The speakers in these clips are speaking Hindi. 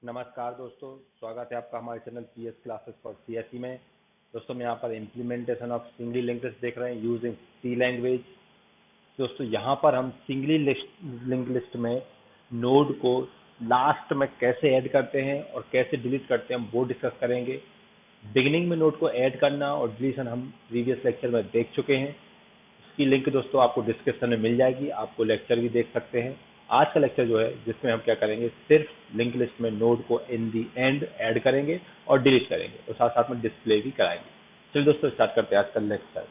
नमस्कार दोस्तों, स्वागत है आपका हमारे channel PS classes for CSE में। दोस्तों हम यहाँ पर implementation of singly linked list देख रहे हैं यूजिंग सी लैंग्वेज। दोस्तों यहाँ पर हम सिंगली लिंक लिस्ट में नोड को लास्ट में कैसे ऐड करते हैं और कैसे डिलीट करते हैं हम वो डिस्कस करेंगे। बिगिनिंग में नोड को ऐड करना और डिलीशन हम प्रीवियस लेक्चर में देख चुके हैं। इसकी लिंक दोस्तों आपको डिस्क्रिप्शन में मिल जाएगी, आपको लेक्चर भी देख सकते हैं। आज का लेक्चर जो है जिसमें हम क्या करेंगे, सिर्फ लिंक लिस्ट में नोड को इन दी एंड ऐड करेंगे और डिलीट करेंगे और साथ साथ में डिस्प्ले भी कराएंगे। चलिए दोस्तों स्टार्ट करते हैं आज का लेक्चर।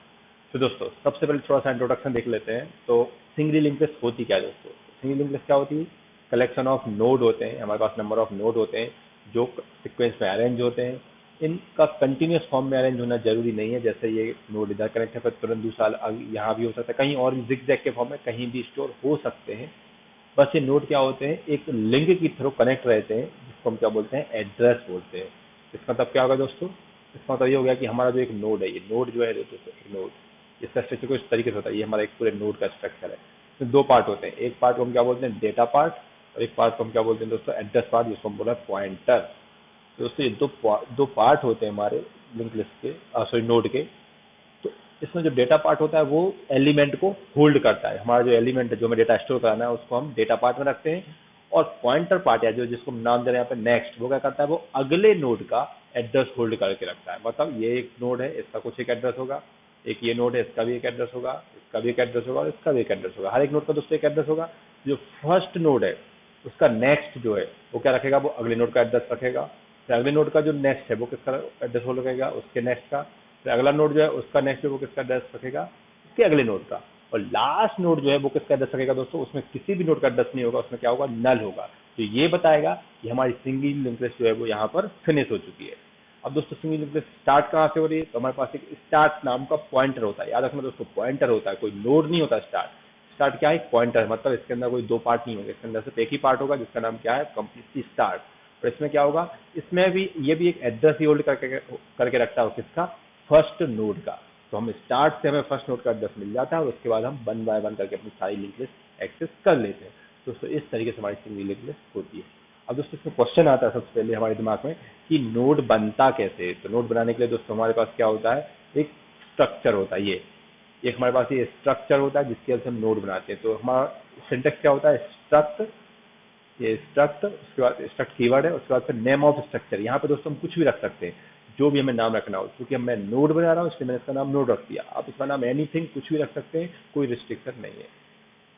तो दोस्तों सबसे पहले थोड़ा सा इंट्रोडक्शन देख लेते हैं। तो सिंगली लिंक लिस्ट होती क्या है दोस्तों? सिंगली लिंक लिस्ट क्या होती है? कलेक्शन ऑफ नोड होते हैं, हमारे पास नंबर ऑफ नोड होते हैं जो सिक्वेंस में अरेंज होते हैं। इनका कंटिन्यूस फॉर्म में अरेंज होना जरूरी नहीं है, जैसे ये नोड इधर कनेक्ट है फिर तुरंत दूसरा यहाँ भी हो सकता है, कहीं और भी जिगजैग के फॉर्म में कहीं भी स्टोर हो सकते हैं। बस ये नोड क्या होते हैं, एक लिंक की थ्रू कनेक्ट रहते हैं जिसको हम क्या बोलते हैं, एड्रेस बोलते हैं। इसका मतलब क्या होगा दोस्तों? इसका मतलब ये हो गया कि हमारा जो एक नोड है, ये नोड जो है दोस्तों, एक नोड इसका स्ट्रक्चर कुछ तरीके से होता है। ये हमारा एक पूरे नोड का स्ट्रक्चर है। इसमें दो पार्ट होते हैं, एक पार्ट को हम क्या बोलते हैं, डेटा पार्ट, और एक पार्ट को हम क्या बोलते हैं दोस्तों, एड्रेस पार्ट, जिसको हम बोला पॉइंटर। तो दोस्तों ये दो पार्ट होते हैं हमारे लिंक लिस्ट के, सॉरी नोड के। तो इसमें जो डेटा पार्ट होता है वो एलिमेंट को होल्ड करता है। हमारा जो एलिमेंट है जो हमें डेटा स्टोर कराना है उसको हम डेटा पार्ट में रखते हैं। और पॉइंटर पार्ट है जो जिसको हम नाम दे रहे हैं यहाँ पे नेक्स्ट, वो क्या करता है, वो अगले नोड का एड्रेस होल्ड करके रखता है। मतलब ये एक नोड है, इसका कुछ एक एड्रेस होगा, एक ये नोड है, इसका भी एक एड्रेस होगा, इसका भी एक एड्रेस होगा और इसका भी एक एड्रेस होगा। हर एक नोड का दोस्तों एक एड्रेस होगा। जो फर्स्ट नोड है उसका नेक्स्ट जो है वो क्या रखेगा, वो अगले नोड का एड्रेस रखेगा। फिर अगले नोड का जो नेक्स्ट है वो किसका एड्रेस होल्ड करेगा, उसके नेक्स्ट का। फिर अगला नोड जो है उसका नेक्स्ट जो वो किसका एड्रेस रखेगा, उसके अगले नोड का। और लास्ट नोड जो है वो किसका एड्रेस रखेगा दोस्तों, उसमें किसी भी नोड का एड्रेस नहीं होगा, उसमें क्या होगा, नल होगा। तो ये बताएगा कि हमारी सिंगल लिंक लिस्ट जो है वो यहाँ पर फिनिश हो चुकी है। अब दोस्तों सिंगल लिंक लिस्ट स्टार्ट कहाँ से हो रही है? तो हमारे पास एक स्टार्ट नाम का पॉइंटर होता है। याद रखना दोस्तों, पॉइंटर होता है, कोई नोड नहीं होता। स्टार्ट स्टार्ट क्या है, पॉइंटर है। मतलब इसके अंदर कोई दो पार्ट नहीं होंगे, इसके अंदर सिर्फ एक ही पार्ट होगा जिसका नाम क्या है, कंप्लीटली स्टार्ट। और इसमें क्या होगा, इसमें भी ये भी एक एड्रेस ही होल्ड करके रखता है, किसका, फर्स्ट नोड का। तो हम स्टार्ट से हमें फर्स्ट नोड का एड्रेस मिल जाता है और उसके बाद हम वन बाय वन करके अपनी सारी लिंक लिस्ट एक्सेस कर लेते हैं। दोस्तों इस तरीके से हमारी सिंगल लिंक लिस्ट होती है। अब दोस्तों इसमें क्वेश्चन आता है सबसे पहले हमारे दिमाग में कि नोड बनता कैसे है। तो नोड बनाने के लिए दोस्तों हमारे पास क्या होता है, एक स्ट्रक्चर होता है। ये एक हमारे पास ये स्ट्रक्चर होता है जिसकी वजह से हम नोड बनाते हैं। तो हमारा सिंटेक्स क्या होता है, स्ट्रक्ट, ये स्ट्रक्ट, उसके बाद स्ट्रक्ट कीवर्ड है, उसके बाद फिर नेम ऑफ स्ट्रक्चर। यहाँ पे दोस्तों हम कुछ भी रख सकते हैं, जो भी हमें नाम रखना हो। क्योंकि मैं नोड बना रहा हूँ इसलिए मैंने इसका नाम नोड रख दिया। आप इसका नाम एनीथिंग कुछ भी रख सकते हैं, कोई रिस्ट्रिक्शन नहीं है।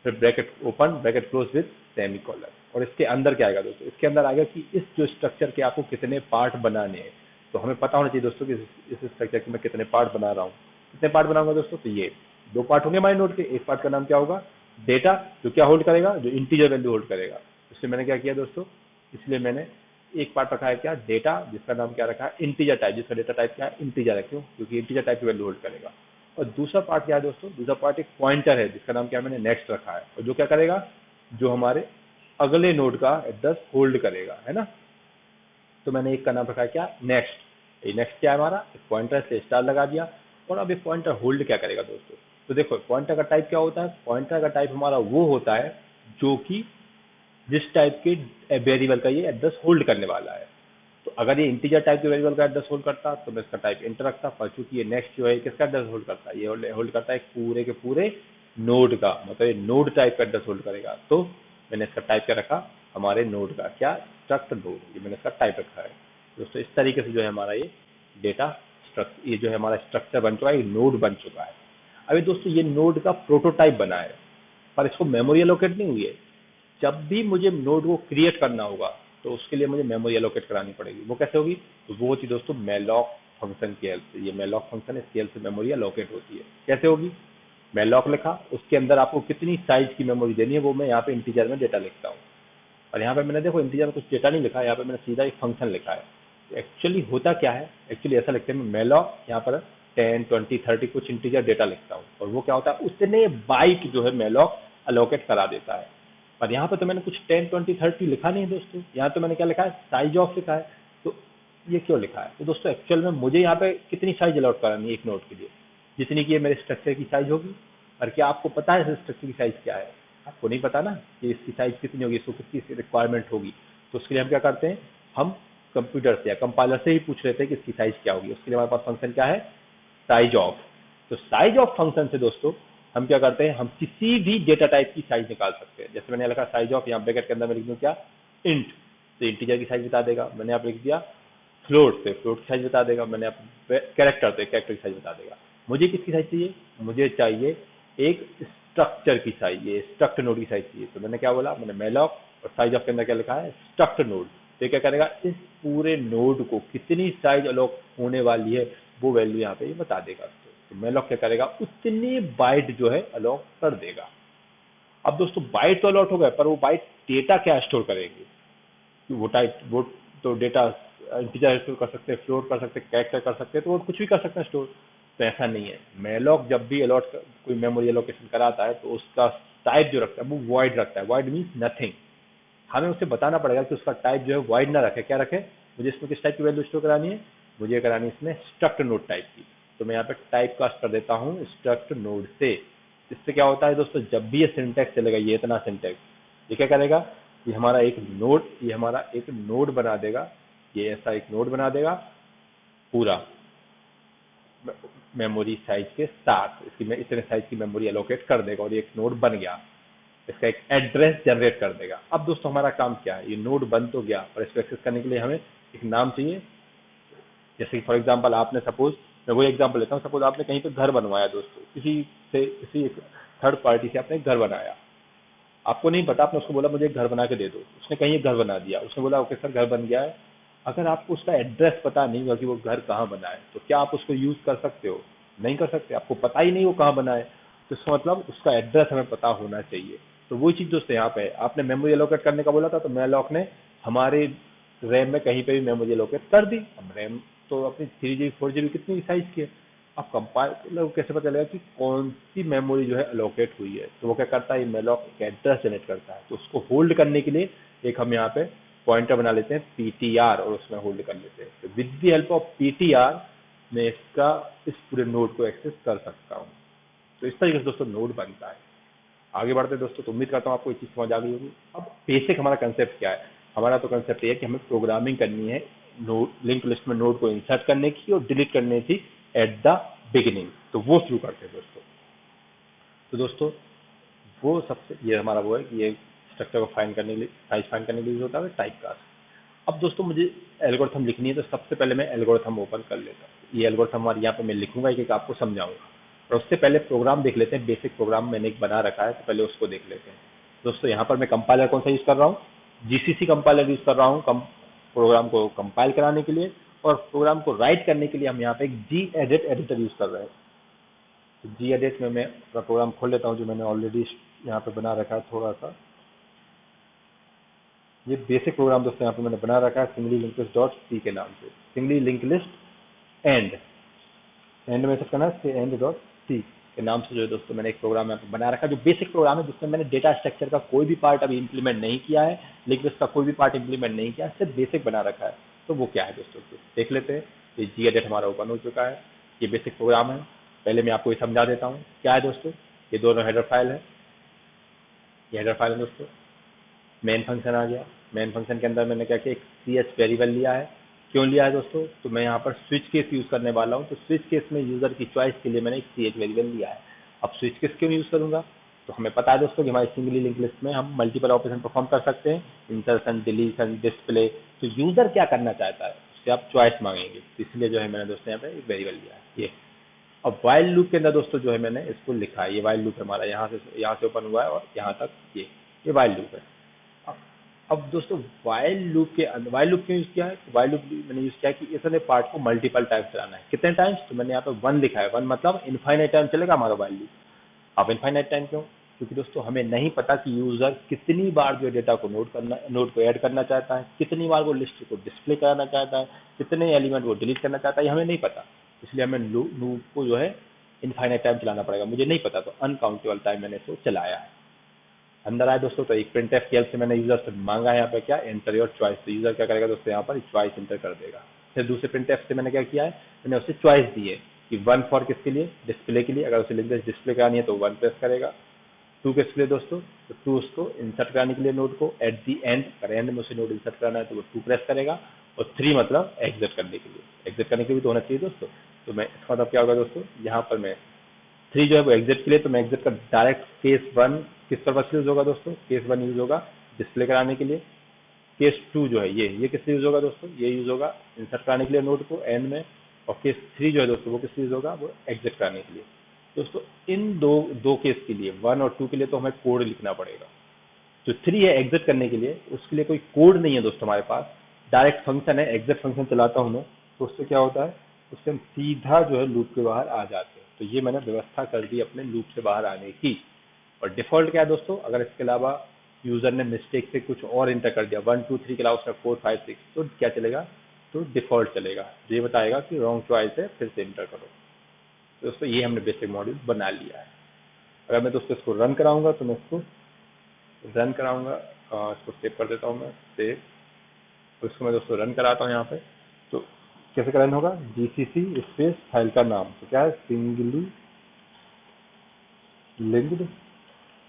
फिर bracket open, bracket close with semicolon. और इसके अंदर क्या आएगा दोस्तों, इसके अंदर आएगा कि इस जो स्ट्रक्चर के आपको कितने पार्ट बनाने हैं। तो हमें पता होना चाहिए दोस्तों कि इस स्ट्रक्चर के मैं कितने पार्ट बना रहा हूँ। कितने पार्ट बनाऊंगा दोस्तों, तो ये दो पार्ट होंगे हमारे नोड के। एक पार्ट का नाम क्या होगा, डेटा, जो क्या होल्ड करेगा, जो इंटीजर वैल्यू होल्ड करेगा। इसलिए मैंने क्या किया दोस्तों, इसलिए मैंने एक पार्ट रखा है क्या, डेटा, जिसका नाम क्या रखा है, इंटीजर टाइप, जिसका डेटा टाइप क्या है, इंटीजर है। क्यों? क्योंकि इंटीजर टाइप की वैल्यू होल्ड करेगा। और दूसरा पार्ट क्या है दोस्तों, दूसरा पार्ट एक पॉइंटर है जिसका नाम क्या है, मैंने नेक्स्ट रखा है, और जो क्या करेगा, जो हमारे अगले नोड का एड्रेस होल्ड करेगा, है ना। तो मैंने एक का नाम रखा है क्या, नेक्स्ट। ये नेक्स्ट क्या है हमारा, एक पॉइंटर से स्टार लगा दिया। और अब ये पॉइंटर होल्ड क्या करेगा दोस्तों, तो देखो पॉइंटर का टाइप क्या होता है, पॉइंटर का टाइप हमारा वो होता है जो कि जिस टाइप के वेरिएबल का ये एड्रेस होल्ड करने वाला है। तो अगर ये इंटीजर टाइप के वेरिएबल का एड्रेस होल्ड करता तो मैं इसका टाइप इंटर रखता, पर चूंकि ये नेक्स्ट जो है किसका एड्रेस होल्ड करता है, ये होल्ड करता है पूरे के पूरे नोड का। मतलब ये नोड टाइप का एड्रेस होल्ड करेगा। तो मैंने इसका टाइप क्या रखा, हमारे नोड का क्या, स्ट्रक्ट नोड, ये मैंने इसका टाइप रखा है दोस्तों। इस तरीके से जो है हमारा ये डेटा स्ट्रक्चर, ये जो है हमारा स्ट्रक्चर बन चुका है, ये नोड बन चुका है। अभी दोस्तों ये नोड का प्रोटोटाइप बना है, पर इसको मेमोरी एलोकेट नहीं हुई है। जब भी मुझे नोड को क्रिएट करना होगा तो उसके लिए मुझे मेमोरी एलोकेट करानी पड़ेगी। वो कैसे होगी, तो वो होती दोस्तों मेलॉक फंक्शन की हेल्प से। ये मेलॉक फंक्शन है, इसकी हेल्प से मेमोरी एलोकेट होती है। कैसे होगी, मेलॉक लिखा, उसके अंदर आपको कितनी साइज की मेमोरी देनी है वो मैं यहाँ पे इंटीजर में डेटा लिखता हूँ। और यहाँ पे मैंने देखो इंटीजर में कुछ डेटा नहीं लिखा है, यहाँ पे मैंने सीधा एक फंक्शन लिखा है। एक्चुअली होता क्या है, एक्चुअली ऐसा लिखते हैं, मैं मेलॉक यहाँ पर 10, 20, 30 कुछ इंटीजर डेटा लिखता हूँ, और वो क्या होता है, उतने बाइट जो है मेलॉक अलोकेट करा देता है। पर यहाँ पे तो मैंने कुछ 10, 20, 30 लिखा नहीं है दोस्तों। यहाँ तो मैंने क्या लिखा है, साइज ऑफ लिखा है। तो ये क्यों लिखा है, तो दोस्तों एक्चुअल में मुझे यहाँ पे कितनी साइज अलॉट करानी है एक नोड के लिए, जितनी की ये मेरे स्ट्रक्चर की साइज होगी। और क्या आपको पता है इस स्ट्रक्चर की साइज क्या है? आपको नहीं पता ना कि इसकी साइज कितनी होगी, इसको कितनी रिक्वायरमेंट होगी। तो उसके लिए हम क्या करते हैं, हम कंप्यूटर से या कंपाइलर से ही पूछ रहे थे कि इसकी साइज क्या होगी। उसके लिए हमारे पास फंक्शन क्या है, साइज ऑफ। तो साइज ऑफ फंक्शन से दोस्तों हम क्या करते हैं, हम किसी भी डेटा टाइप की साइज निकाल सकते हैं। जैसे मैंने लिखा साइज ऑफ, यहाँ ब्रैकेट के अंदर मैं लिख दूँ क्या, इंट, तो इंटीजर की साइज बता देगा। मैंने आप लिख दिया फ्लोट, से फ्लोट की साइज बता देगा। मैंने आप कैरेक्टर, से कैरेक्टर की साइज बता देगा। मुझे किसकी साइज चाहिए, मुझे चाहिए एक स्ट्रक्चर की साइज, ये स्ट्रक्ट नोड की साइज चाहिए। तो मैंने क्या बोला, मैंने मेलॉक और साइज ऑफ के अंदर क्या लिखा है, स्ट्रक्ट नोड। तो क्या करेगा, इस पूरे नोड को कितनी साइज अलॉट होने वाली है वो वैल्यू यहाँ पे ये बता देगा। तो मेलॉक क्या करेगा, उतनी बाइट जो है अलॉट कर देगा। अब दोस्तों बाइट तो अलॉट हो गया, पर वो बाइट डेटा क्या स्टोर करेंगे, वो टाइप वो तो डेटा इंटीजर स्टोर कर सकते हैं, फ्लोट कर सकते हैं, कैरेक्टर कर सकते हैं, तो वो कुछ भी कर सकते हैं स्टोर। तो ऐसा नहीं है, मेलॉक जब भी अलॉट कोई मेमोरी एलोकेशन कराता है तो उसका टाइप जो रखता है वो वॉइड रखता है। Void means nothing. हमें उसे बताना पड़ेगा कि उसका टाइप जो है वॉइड ना रखे। क्या रखे, मुझे इसमें किस टाइप की वैल्यू स्टोर करानी है, मुझे करानी है इसमें स्ट्रक्ट नोड टाइप की। तो मैं यहाँ पे टाइप कास्ट कर देता हूँ स्ट्रक्ट नोड से। इससे क्या होता है दोस्तों, जब भी ये सिंटैक्स चलेगा, ये इतना सिंटैक्स, ये क्या करेगा, ये हमारा एक नोड, ये हमारा एक नोड बना देगा। ये ऐसा एक नोड बना देगा पूरा मेमोरी साइज के साथ, इसकी मैं इतने साइज की मेमोरी एलोकेट कर देगा और ये एक नोड बन गया। इसका एक एड्रेस जनरेट कर देगा। अब दोस्तों हमारा काम क्या है, ये नोड बन तो गया, पर इसको एक्सेस करने के लिए हमें एक नाम चाहिए। जैसे कि फॉर एग्जांपल आपने सपोज, मैं वही एग्जांपल लेता हूँ, सपोज आपने कहीं पे घर बनवाया दोस्तों, किसी एक थर्ड पार्टी से आपने एक घर बनाया। आपको नहीं पता, आपने उसको बोला मुझे एक घर बना के दे दो, उसने कहीं एक घर बना दिया, उसने बोला ओके सर घर बन गया है। अगर आपको उसका एड्रेस पता नहीं होगा कि वो घर कहाँ बना है, तो क्या आप उसको यूज कर सकते हो, नहीं कर सकते। आपको पता ही नहीं वो कहाँ बना है, तो इसका मतलब उसका एड्रेस हमें पता होना चाहिए। तो वही चीज दोस्तों यहाँ पे है, आपने मेमोरी एलोकेट करने का बोला था, तो मेलॉक ने हमारे रैम में कहीं पे भी मेमोरी एलोकेट कर दी। अब रैम तो अपनी 3 GB 4 GB कितनी साइज की है, अब कंपाइलर को कैसे पता चलेगा कि कौन सी मेमोरी जो है अलोकेट हुई है। तो वो क्या करता है, मेलॉक एक एड्रेस जनरेट करता है। तो उसको होल्ड करने के लिए एक हम यहाँ पे पॉइंटर बना लेते हैं ptr, और उसमें होल्ड कर लेते हैं। तो with the help of ptr मैं इसका इस पूरे नोड को एक्सेस कर सकता हूँ। तो इस तरीके से दोस्तों नोड बनता है। आगे बढ़ते हैं दोस्तों, तो उम्मीद करता हूँ आपको ये चीज़ समझ आ गई होगी। अब बेसिक हमारा कंसेप्ट क्या है, हमारा तो कंसेप्ट ये है कि हमें प्रोग्रामिंग करनी है नोड लिंक लिस्ट में नोड को इंसर्ट करने की और डिलीट करने की एट द बिगिनिंग। तो वो शुरू करते हैं दोस्तों। तो दोस्तों वो सबसे, ये हमारा वो है कि ये स्ट्रक्चर को फाइंड करने के लिए, साइज फाइंड करने के लिए यूज होता है टाइप कास्ट। अब दोस्तों मुझे एल्गोरिथम लिखनी है, तो सबसे पहले मैं एल्गोरिथम ओपन कर लेता हूँ। ये एल्गोरिथम हमारे यहाँ पे मैं लिखूंगा, एक एक आपको समझाऊंगा। और उससे पहले प्रोग्राम देख लेते हैं, बेसिक प्रोग्राम मैंने एक बना रखा है, तो पहले उसको देख लेते हैं। दोस्तों यहाँ पर मैं कंपाइलर कौन सा यूज कर रहा हूँ, जीसीसी कंपाइलर यूज कर रहा हूँ प्रोग्राम को कंपाइल कराने के लिए। और प्रोग्राम को राइट करने के लिए हम यहाँ पे एक जी एडिट एडिटर यूज कर रहे हैं। तो जी एडिट में मैं अपना प्रोग्राम खोल लेता हूँ, जो मैंने ऑलरेडी यहाँ पे बना रखा है थोड़ा सा। ये बेसिक प्रोग्राम दोस्तों यहाँ पे मैंने बना रखा है singly link list dot C के नाम से, सिंगली लिंक लिस्ट एंड में सब करना है एंड डॉट सी के नाम से जो है दोस्तों मैंने एक प्रोग्राम यहाँ पे बना रखा है, जो बेसिक प्रोग्राम है, जिसमें मैंने डेटा स्ट्रक्चर का कोई भी पार्ट अभी इंप्लीमेंट नहीं किया है, लिंक लिस्ट का कोई भी पार्ट इंप्लीमेंट नहीं किया है, सिर्फ बेसिक बना रखा है। तो वो क्या है दोस्तों, तो देख लेते हैं। ये जी एडिट हमारा ओपन हो चुका है, ये बेसिक प्रोग्राम है। पहले मैं आपको ये समझा देता हूँ क्या है दोस्तों। ये दोनों हेडर फाइल है, ये हेडर फाइल है दोस्तों। मेन फंक्शन आ गया, मेन फंक्शन के अंदर मैंने क्या किया, एक सी एच वेरिएबल लिया है। क्यों लिया है दोस्तों, तो मैं यहाँ पर स्विच केस यूज़ करने वाला हूँ। तो स्विच केस में यूज़र की चॉइस के लिए मैंने एक सी एच वेरिएबल लिया है। अब स्विच केस क्यों यूज़ करूँगा, तो हमें पता है दोस्तों कि हमारी सिंगली लिंक लिस्ट में हम मल्टीपल ऑपरेशन परफॉर्म कर सकते हैं, इंसर्शन, डिलीशन, डिस्प्ले। तो यूज़र क्या करना चाहता है उससे आप चॉइस मांगेंगे, तो इसलिए जो है मैंने दोस्तों यहाँ पे एक वेरिएबल लिया है ये। अब वाइल लूप के अंदर दोस्तों जो है मैंने इसको लिखा है, ये वाइल लूप हमारा यहाँ से ओपन हुआ है और यहाँ तक ये वाइल लूप है। अब दोस्तों वाइल लूप के अंदर, वाइल लूप क्यों यूज किया है, वाइल लूप मैंने यूज किया कि इतने पार्ट को मल्टीपल टाइम्स चलाना है। कितने टाइम्स, तो मैंने यहाँ पे 1 लिखा है। 1 मतलब इनफाइनाइट टाइम चलेगा हमारा वाइल लूप। अब इनफाइनाइट टाइम क्यों, क्योंकि दोस्तों हमें नहीं पता कि यूजर कितनी बार जो डेटा को नोड को ऐड करना चाहता है, कितनी बार वो लिस्ट को डिस्प्ले कराना चाहता है, कितने एलिमेंट वो डिलीट करना चाहता है, ये हमें नहीं पता। इसलिए हमें लूप को जो है इनफाइनाइट टाइम चलाना पड़ेगा। मुझे नहीं पता, तो अनकाउंटेबल टाइम मैंने इसको चलाया है। अंदर आए दोस्तों, तो एक प्रिंटफ की हेल्प से मैंने यूजर से मांगा है यहाँ पे क्या, एंटर योर चॉइस। तो यूजर क्या करेगा दोस्तों, यहाँ पर चॉइस एंटर कर देगा। फिर दूसरे प्रिंटफ से मैंने क्या किया है, मैंने उसे चॉइस दी है कि 1 फॉर किसके लिए, डिस्प्ले के लिए। अगर उसे लिंक लिस्ट डिस्प्ले करानी है तो 1 प्रेस करेगा, टू किसके लिए दोस्तों, तो टू उसको इंसर्ट कराने के लिए नोड को एट दी एंड, अगर एंड में उसे नोड इंसर्ट कराना है तो वो टू प्रेस करेगा, और थ्री मतलब एग्जिट करने के लिए, एग्जिट करने के लिए भी तो होना चाहिए दोस्तों। तो मैं इसका मतलब क्या होगा दोस्तों, यहाँ पर मैं थ्री जो है वो एग्जिट के लिए, तो मैं एग्जिट का डायरेक्ट केस वन किस पर्पज से यूज होगा दोस्तों, केस वन यूज होगा डिस्प्ले कराने के लिए, केस टू जो है ये किस लिए यूज होगा दोस्तों, ये यूज होगा इंसर्ट कराने के लिए नोड को एंड में, और केस थ्री जो है दोस्तों वो किस लिए यूज होगा, वो एग्जिट कराने के लिए। दोस्तों इन दो दो केस के लिए, वन और टू के लिए तो हमें कोड लिखना पड़ेगा। जो थ्री है एग्जिट करने के लिए, उसके लिए कोई कोड नहीं है दोस्तों हमारे पास, डायरेक्ट फंक्शन है, एग्जिट फंक्शन चलाता हूँ मैं, तो उससे क्या होता है, उससे हम सीधा जो है लूप के बाहर आ जाते हैं। तो ये मैंने व्यवस्था कर दी अपने लूप से बाहर आने की। और डिफॉल्ट क्या है दोस्तों, अगर इसके अलावा यूजर ने मिस्टेक से कुछ और इंटर कर दिया, 1 2 3 के अलावा उसने 4 5 6, तो क्या चलेगा, तो डिफॉल्ट चलेगा, ये बताएगा कि रॉन्ग चॉइस है, फिर से इंटर करो। तो दोस्तों ये हमने बेसिक मॉड्यूल बना लिया है। अगर मैं दोस्तों इसको रन कराऊंगा, तो मैं इसको रन कराऊंगा, इसको सेव कर देता हूँ मैं, सेव। तो इसको मैं दोस्तों रन कराता हूँ यहाँ पे। तो कैसे रन होगा, जीसीसी स्पेस फाइल का नाम, तो क्या है, singly linked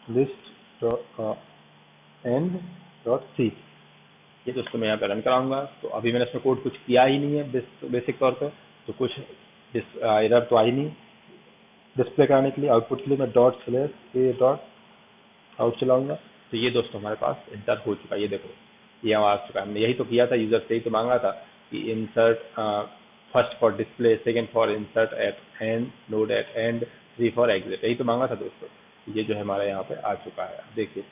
list and dot C. ये दोस्तों मैं यहाँ पे रन कराऊंगा। तो अभी मैंने इसमें कोड कुछ किया ही नहीं है बेसिक तौर पे, तो कुछ एरर तो आई नहीं। डिस्प्ले कराने के लिए, आउटपुट के लिए मैं dot slash A dot out चलाऊंगा। तो ये दोस्तों हमारे पास इंटर हो चुका है, ये देखो ये आ चुका है। हमने यही तो किया था, यूजर से ही तो मांगा था कि insert first for display, second for insert at end, node at end, three for exit, यही तो मांगा था दोस्तों। ये जो है हमारे यहाँ पे आ चुका है। देखिए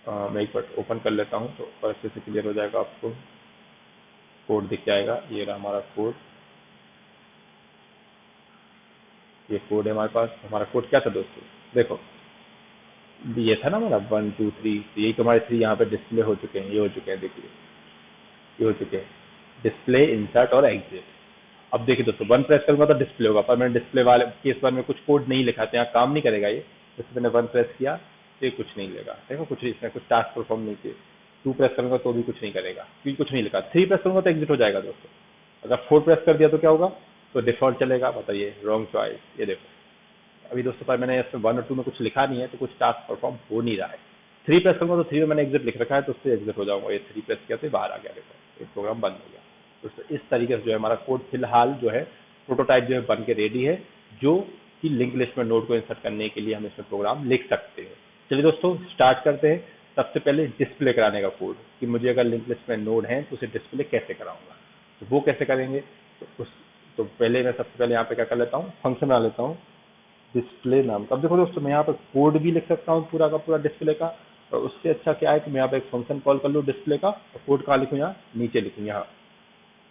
मैं एक बार ओपन कर लेता हूँ तो और अच्छे से क्लियर हो जाएगा, आपको कोड दिख जाएगा। ये रहा हमारा कोड, ये कोड है हमारे पास। हमारा कोड क्या था दोस्तों, देखो ये था ना हमारा 1 2 3, यही तो हमारे थ्री यहाँ पे डिस्प्ले हो चुके हैं, ये हो चुके हैं, देखिए ये हो चुके हैं, डिस्प्ले इंसर्ट और एग्जिट। अब देखिए दोस्तों वन प्रेस करूंगा तो डिस्प्ले होगा, पर मैंने डिस्प्ले वाले केस वन में कुछ कोड नहीं लिखा था, यहाँ काम नहीं करेगा ये। जैसे मैंने वन प्रेस किया तो ये कुछ नहीं लेगा, देखो कुछ नहीं, इसमें कुछ टास्क परफॉर्म नहीं किए। टू प्रेस करूंगा तो भी कुछ नहीं करेगा, क्योंकि कुछ नहीं लिखा। थ्री प्रेस करूंगा तो एग्जिट हो जाएगा दोस्तों। अगर फोर प्रेस कर दिया तो क्या होगा, तो डिफॉल्ट चलेगा। बताइए रॉन्ग चॉइस, ये देखो अभी दोस्तों पर मैंने इसमें वन और टू में कुछ लिखा नहीं है, तो कुछ टास्क परफॉर्म हो नहीं रहा है। थ्री प्रेस करूंगा तो थ्री में मैंने एग्जिट लिख रखा है, तो उससे एग्जिट हो जाऊंगा। ये थ्री प्रेस किया तो बाहर आ गया, देखो ये प्रोग्राम बंद हो गया। तो इस तरीके से जो है हमारा कोड फिलहाल जो है प्रोटोटाइप जो है बन के रेडी है, जो कि लिंक लिस्ट में नोड को इंसर्ट करने के लिए हम इसमें प्रोग्राम लिख सकते हैं। चलिए दोस्तों स्टार्ट करते हैं। सबसे पहले डिस्प्ले कराने का कोड, कि मुझे अगर लिंक लिस्ट में नोड है तो उसे डिस्प्ले कैसे कराऊंगा, तो वो कैसे करेंगे। तो पहले मैं सबसे पहले यहाँ पे क्या कर लेता हूँ, फंक्शन बना लेता हूँ डिस्प्ले नाम का। अब देखो दोस्तों मैं यहाँ पर कोड भी लिख सकता हूँ पूरा का पूरा डिस्प्ले का, और उससे अच्छा क्या है कि मैं यहाँ पे एक फंक्शन कॉल कर लूँ डिस्प्ले का, और कोड कहाँ लिखूँ, यहाँ नीचे लिखूँ यहाँ।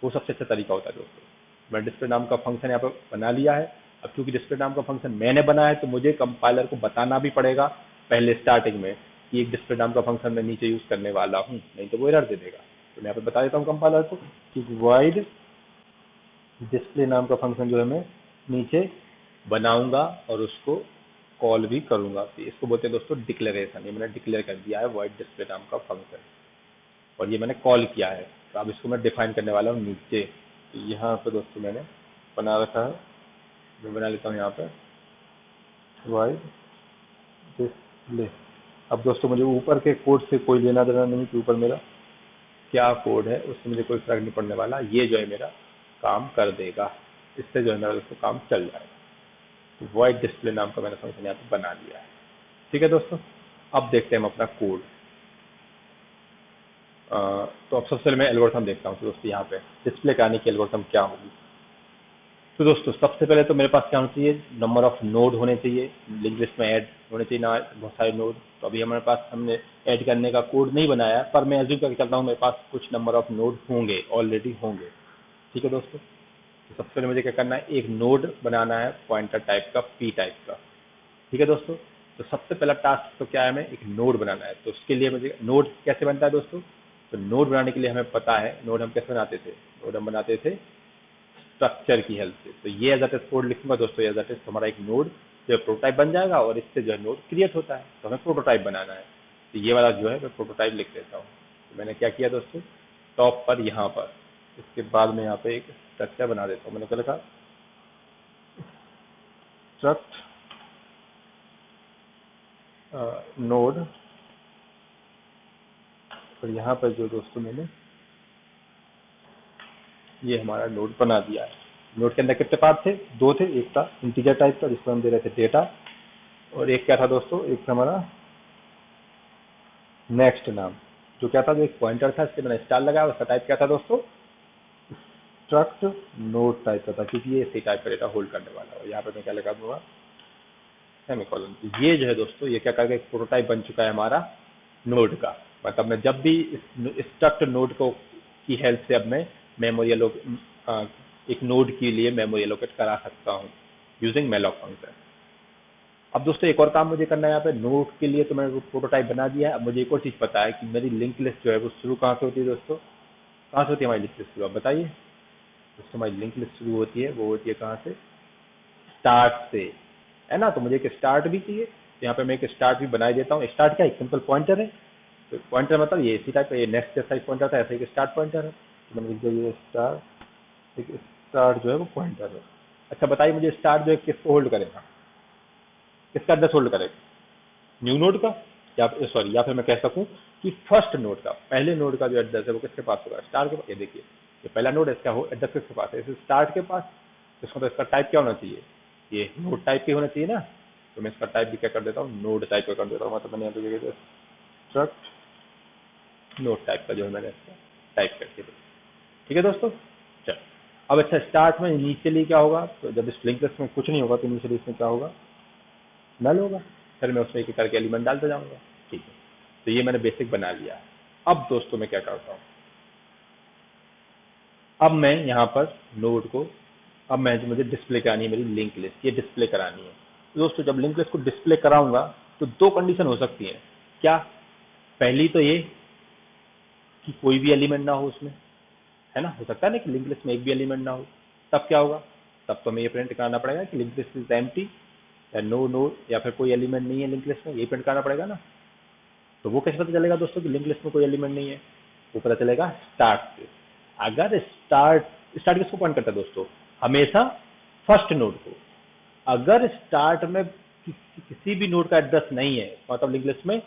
वो सबसे अच्छा तरीका होता है दोस्तों। मैं डिस्प्ले नाम का फंक्शन यहाँ पर बना लिया है। अब चूंकि डिस्प्ले नाम का फंक्शन मैंने बनाया है, तो मुझे कंपाइलर को बताना भी पड़ेगा पहले स्टार्टिंग में कि एक डिस्प्ले नाम का फंक्शन मैं नीचे यूज करने वाला हूँ, नहीं तो वो एरर दे देगा। तो मैं यहाँ पे बता देता हूँ कंपाइलर को कि वाइड डिस्प्ले नाम का फंक्शन जो है मैं नीचे बनाऊंगा और उसको कॉल भी करूंगा। तो इसको बोलते हैं दोस्तों डिक्लेरेशन। ये मैंने डिक्लेयर कर दिया है वाइड डिस्प्ले नाम का फंक्शन, और ये मैंने कॉल किया है। तो अब इसको मैं डिफाइन करने वाला हूँ नीचे। तो यहाँ पे दोस्तों मैंने बना रखा है, मैं बना लेता हूँ यहाँ पे वाइड डिस्प्ले। अब दोस्तों मुझे ऊपर के कोड से कोई लेना देना नहीं कि ऊपर मेरा क्या कोड है, उससे मुझे कोई फर्क नहीं पड़ने वाला। ये जो है मेरा काम कर देगा, इससे जो है मेरा दोस्तों काम चल जाएगा। तो वॉइड डिस्प्ले नाम का मैंने फंक्शन यहाँ पे बना लिया है। ठीक है दोस्तों, अब देखते हैं हम अपना कोड। तो अब सबसे पहले मैं एल्गोरिथम देखता हूँ। तो दोस्तों यहाँ पे डिस्प्ले कराने की एल्गोरिथम क्या होगी। तो दोस्तों सबसे पहले तो मेरे पास क्या होना चाहिए, नंबर ऑफ नोड होने चाहिए, लिंक लिस्ट में ऐड होने चाहिए ना बहुत सारे नोड। तो अभी हमारे पास हमने ऐड करने का कोड नहीं बनाया, पर मैं एज्यूम करके चलता हूँ मेरे पास कुछ नंबर ऑफ नोड होंगे, ऑलरेडी होंगे। ठीक है दोस्तों, तो सबसे पहले मुझे क्या करना है, एक नोड बनाना है पॉइंटर टाइप का, पी टाइप का। ठीक है दोस्तों, तो सबसे पहला टास्क तो क्या है, हमें एक नोड बनाना है। तो उसके लिए मुझे नोड कैसे बनता है दोस्तों, तो नोड बनाने के लिए हमें पता है नोड हम कैसे बनाते थे। नोड हम बनाते थे स्ट्रक्चर की हेल्प से। तो ये एज इट कोड लिखूंगा दोस्तों, एज इट हमारा एक नोड जो प्रोटोटाइप बन जाएगा, और इससे जो है नोड क्रिएट होता है। तो हमें प्रोटोटाइप बनाना है, तो ये वाला जो है मैं प्रोटोटाइप लिख देता हूँ। तो मैंने क्या किया दोस्तों, टॉप पर यहाँ पर, इसके बाद में यहाँ पे एक स्ट्रक्चर बना देता हूँ। मैंने क्या लिखा, स्ट्रक्ट नोड, और यहाँ पर जो दोस्तों मैंने ये हमारा नोड बना दिया है। नोड के अंदर कितने पार्ट थे? दो थे, एक था इंटीजर टाइप का जिसको हम दे रहे थे डेटा, और एक क्या था दोस्तों, एक था हमारा नेक्स्ट नाम, जो क्या था, जो एक पॉइंटर था, इससे मैंने स्टार लगाया। उसका टाइप क्या था दोस्तों? स्ट्रक्ट नोड टाइप का था, क्योंकि ये इसी टाइप का डेटा होल्ड करने वाला है। यहाँ पे मैं क्या लगा दूंगा, सेमीकोलन। ये जो है दोस्तों, ये क्या करके एक प्रोटोटाइप बन चुका है हमारा नोड का। मतलब मैं जब भी इस स्ट्रक्ट नोड को की हेल्प से अब मैं मेमोरी एक नोड के लिए मेमोरी एलोकेट करा सकता हूँ यूजिंग मेलॉक फंक्शन। अब दोस्तों एक और काम मुझे करना है यहाँ पे, नोड के लिए तो मैंने प्रोटोटाइप बना दिया है। अब मुझे एक और चीज़ पता है कि मेरी लिंक लिस्ट जो है वो शुरू कहाँ से होती है दोस्तों? कहाँ से होती है हमारी लिंक लिस्ट शुरू? आप बताइए दोस्तों। हमारी लिंक लिस्ट शुरू होती है, वो होती है कहाँ से? स्टार्ट से, है ना। तो मुझे एक स्टार्ट भी चाहिए, तो यहाँ पे मैं एक स्टार्ट भी बना देता हूँ। स्टार्ट क्या है? एक सिंपल पॉइंटर है। तो पॉइंटर मतलब ये इसी टाइप का, ये नेक्स्ट जैसा एक पॉइंटर था, ऐसा एक स्टार्ट पॉइंटर है। तो मैंने लिख दिया ये स्टार्ट, एक स्टार्ट जो है वो पॉइंटर है। अच्छा बताइए मुझे, स्टार्ट जो है किसको होल्ड करेगा? किसका एड्रेस होल्ड करेगा? न्यू नोड का, या सॉरी, या फिर मैं कह सकूं कि फर्स्ट नोड का, पहले नोड का जो एड्रेस है वो किसके पास होगा? स्टार के पास। ये देखिए, ये पहला नोड है, इसका एड्रेस किसके पास है? इसे स्टार्ट के पास। इसका तो इसका टाइप क्या होना चाहिए? ये नोड टाइप की होना चाहिए ना। तो मैं इसका टाइप भी क्या कर देता हूँ? नोड टाइप का कर देता हूँ। मतलब मैंने यहाँ पे स्ट्रक्ट नोड टाइप का जो है मैंने टाइप करके दिया। ठीक है दोस्तों, चलो। अब अच्छा, स्टार्ट में इनिशियली क्या होगा? तो जब इस लिंक लिस्ट में कुछ नहीं होगा तो इनिशियली इसमें क्या होगा? नल होगा। फिर मैं उसमें एक एक करके एलिमेंट डालता जाऊंगा। ठीक है, तो ये मैंने बेसिक बना लिया। अब दोस्तों मैं क्या करता हूँ, अब मैं यहाँ पर नोड को, अब मैं जो मुझे डिस्प्ले करानी है मेरी लिंक लिस्ट, ये डिस्प्ले करानी है। तो दोस्तों जब लिंक लिस्ट को डिस्प्ले कराऊंगा तो दो कंडीशन हो सकती है। क्या? पहली तो ये कि कोई भी एलिमेंट ना हो उसमें, है ना। हो सकता है ना कि लिंक लिस्ट में एक भी एलिमेंट ना हो। तब क्या होगा? तब तो हमें ये प्रिंट कराना पड़ेगा कि लिंक लिस्ट इज एम्प्टी, या नो नोड, या फिर कोई एलिमेंट नहीं है लिंक लिस्ट में, ये प्रिंट करना पड़ेगा ना। तो वो कैसे पता चलेगा दोस्तों कि लिंक लिस्ट में कोई एलिमेंट नहीं है? वो पता चलेगा स्टार्ट से। अगर स्टार्ट, स्टार्ट किसको पॉइंट करता है दोस्तों? हमेशा फर्स्ट नोड को। अगर स्टार्ट में किसी भी नोड का एड्रेस नहीं है, मतलब लिंक लिस्ट में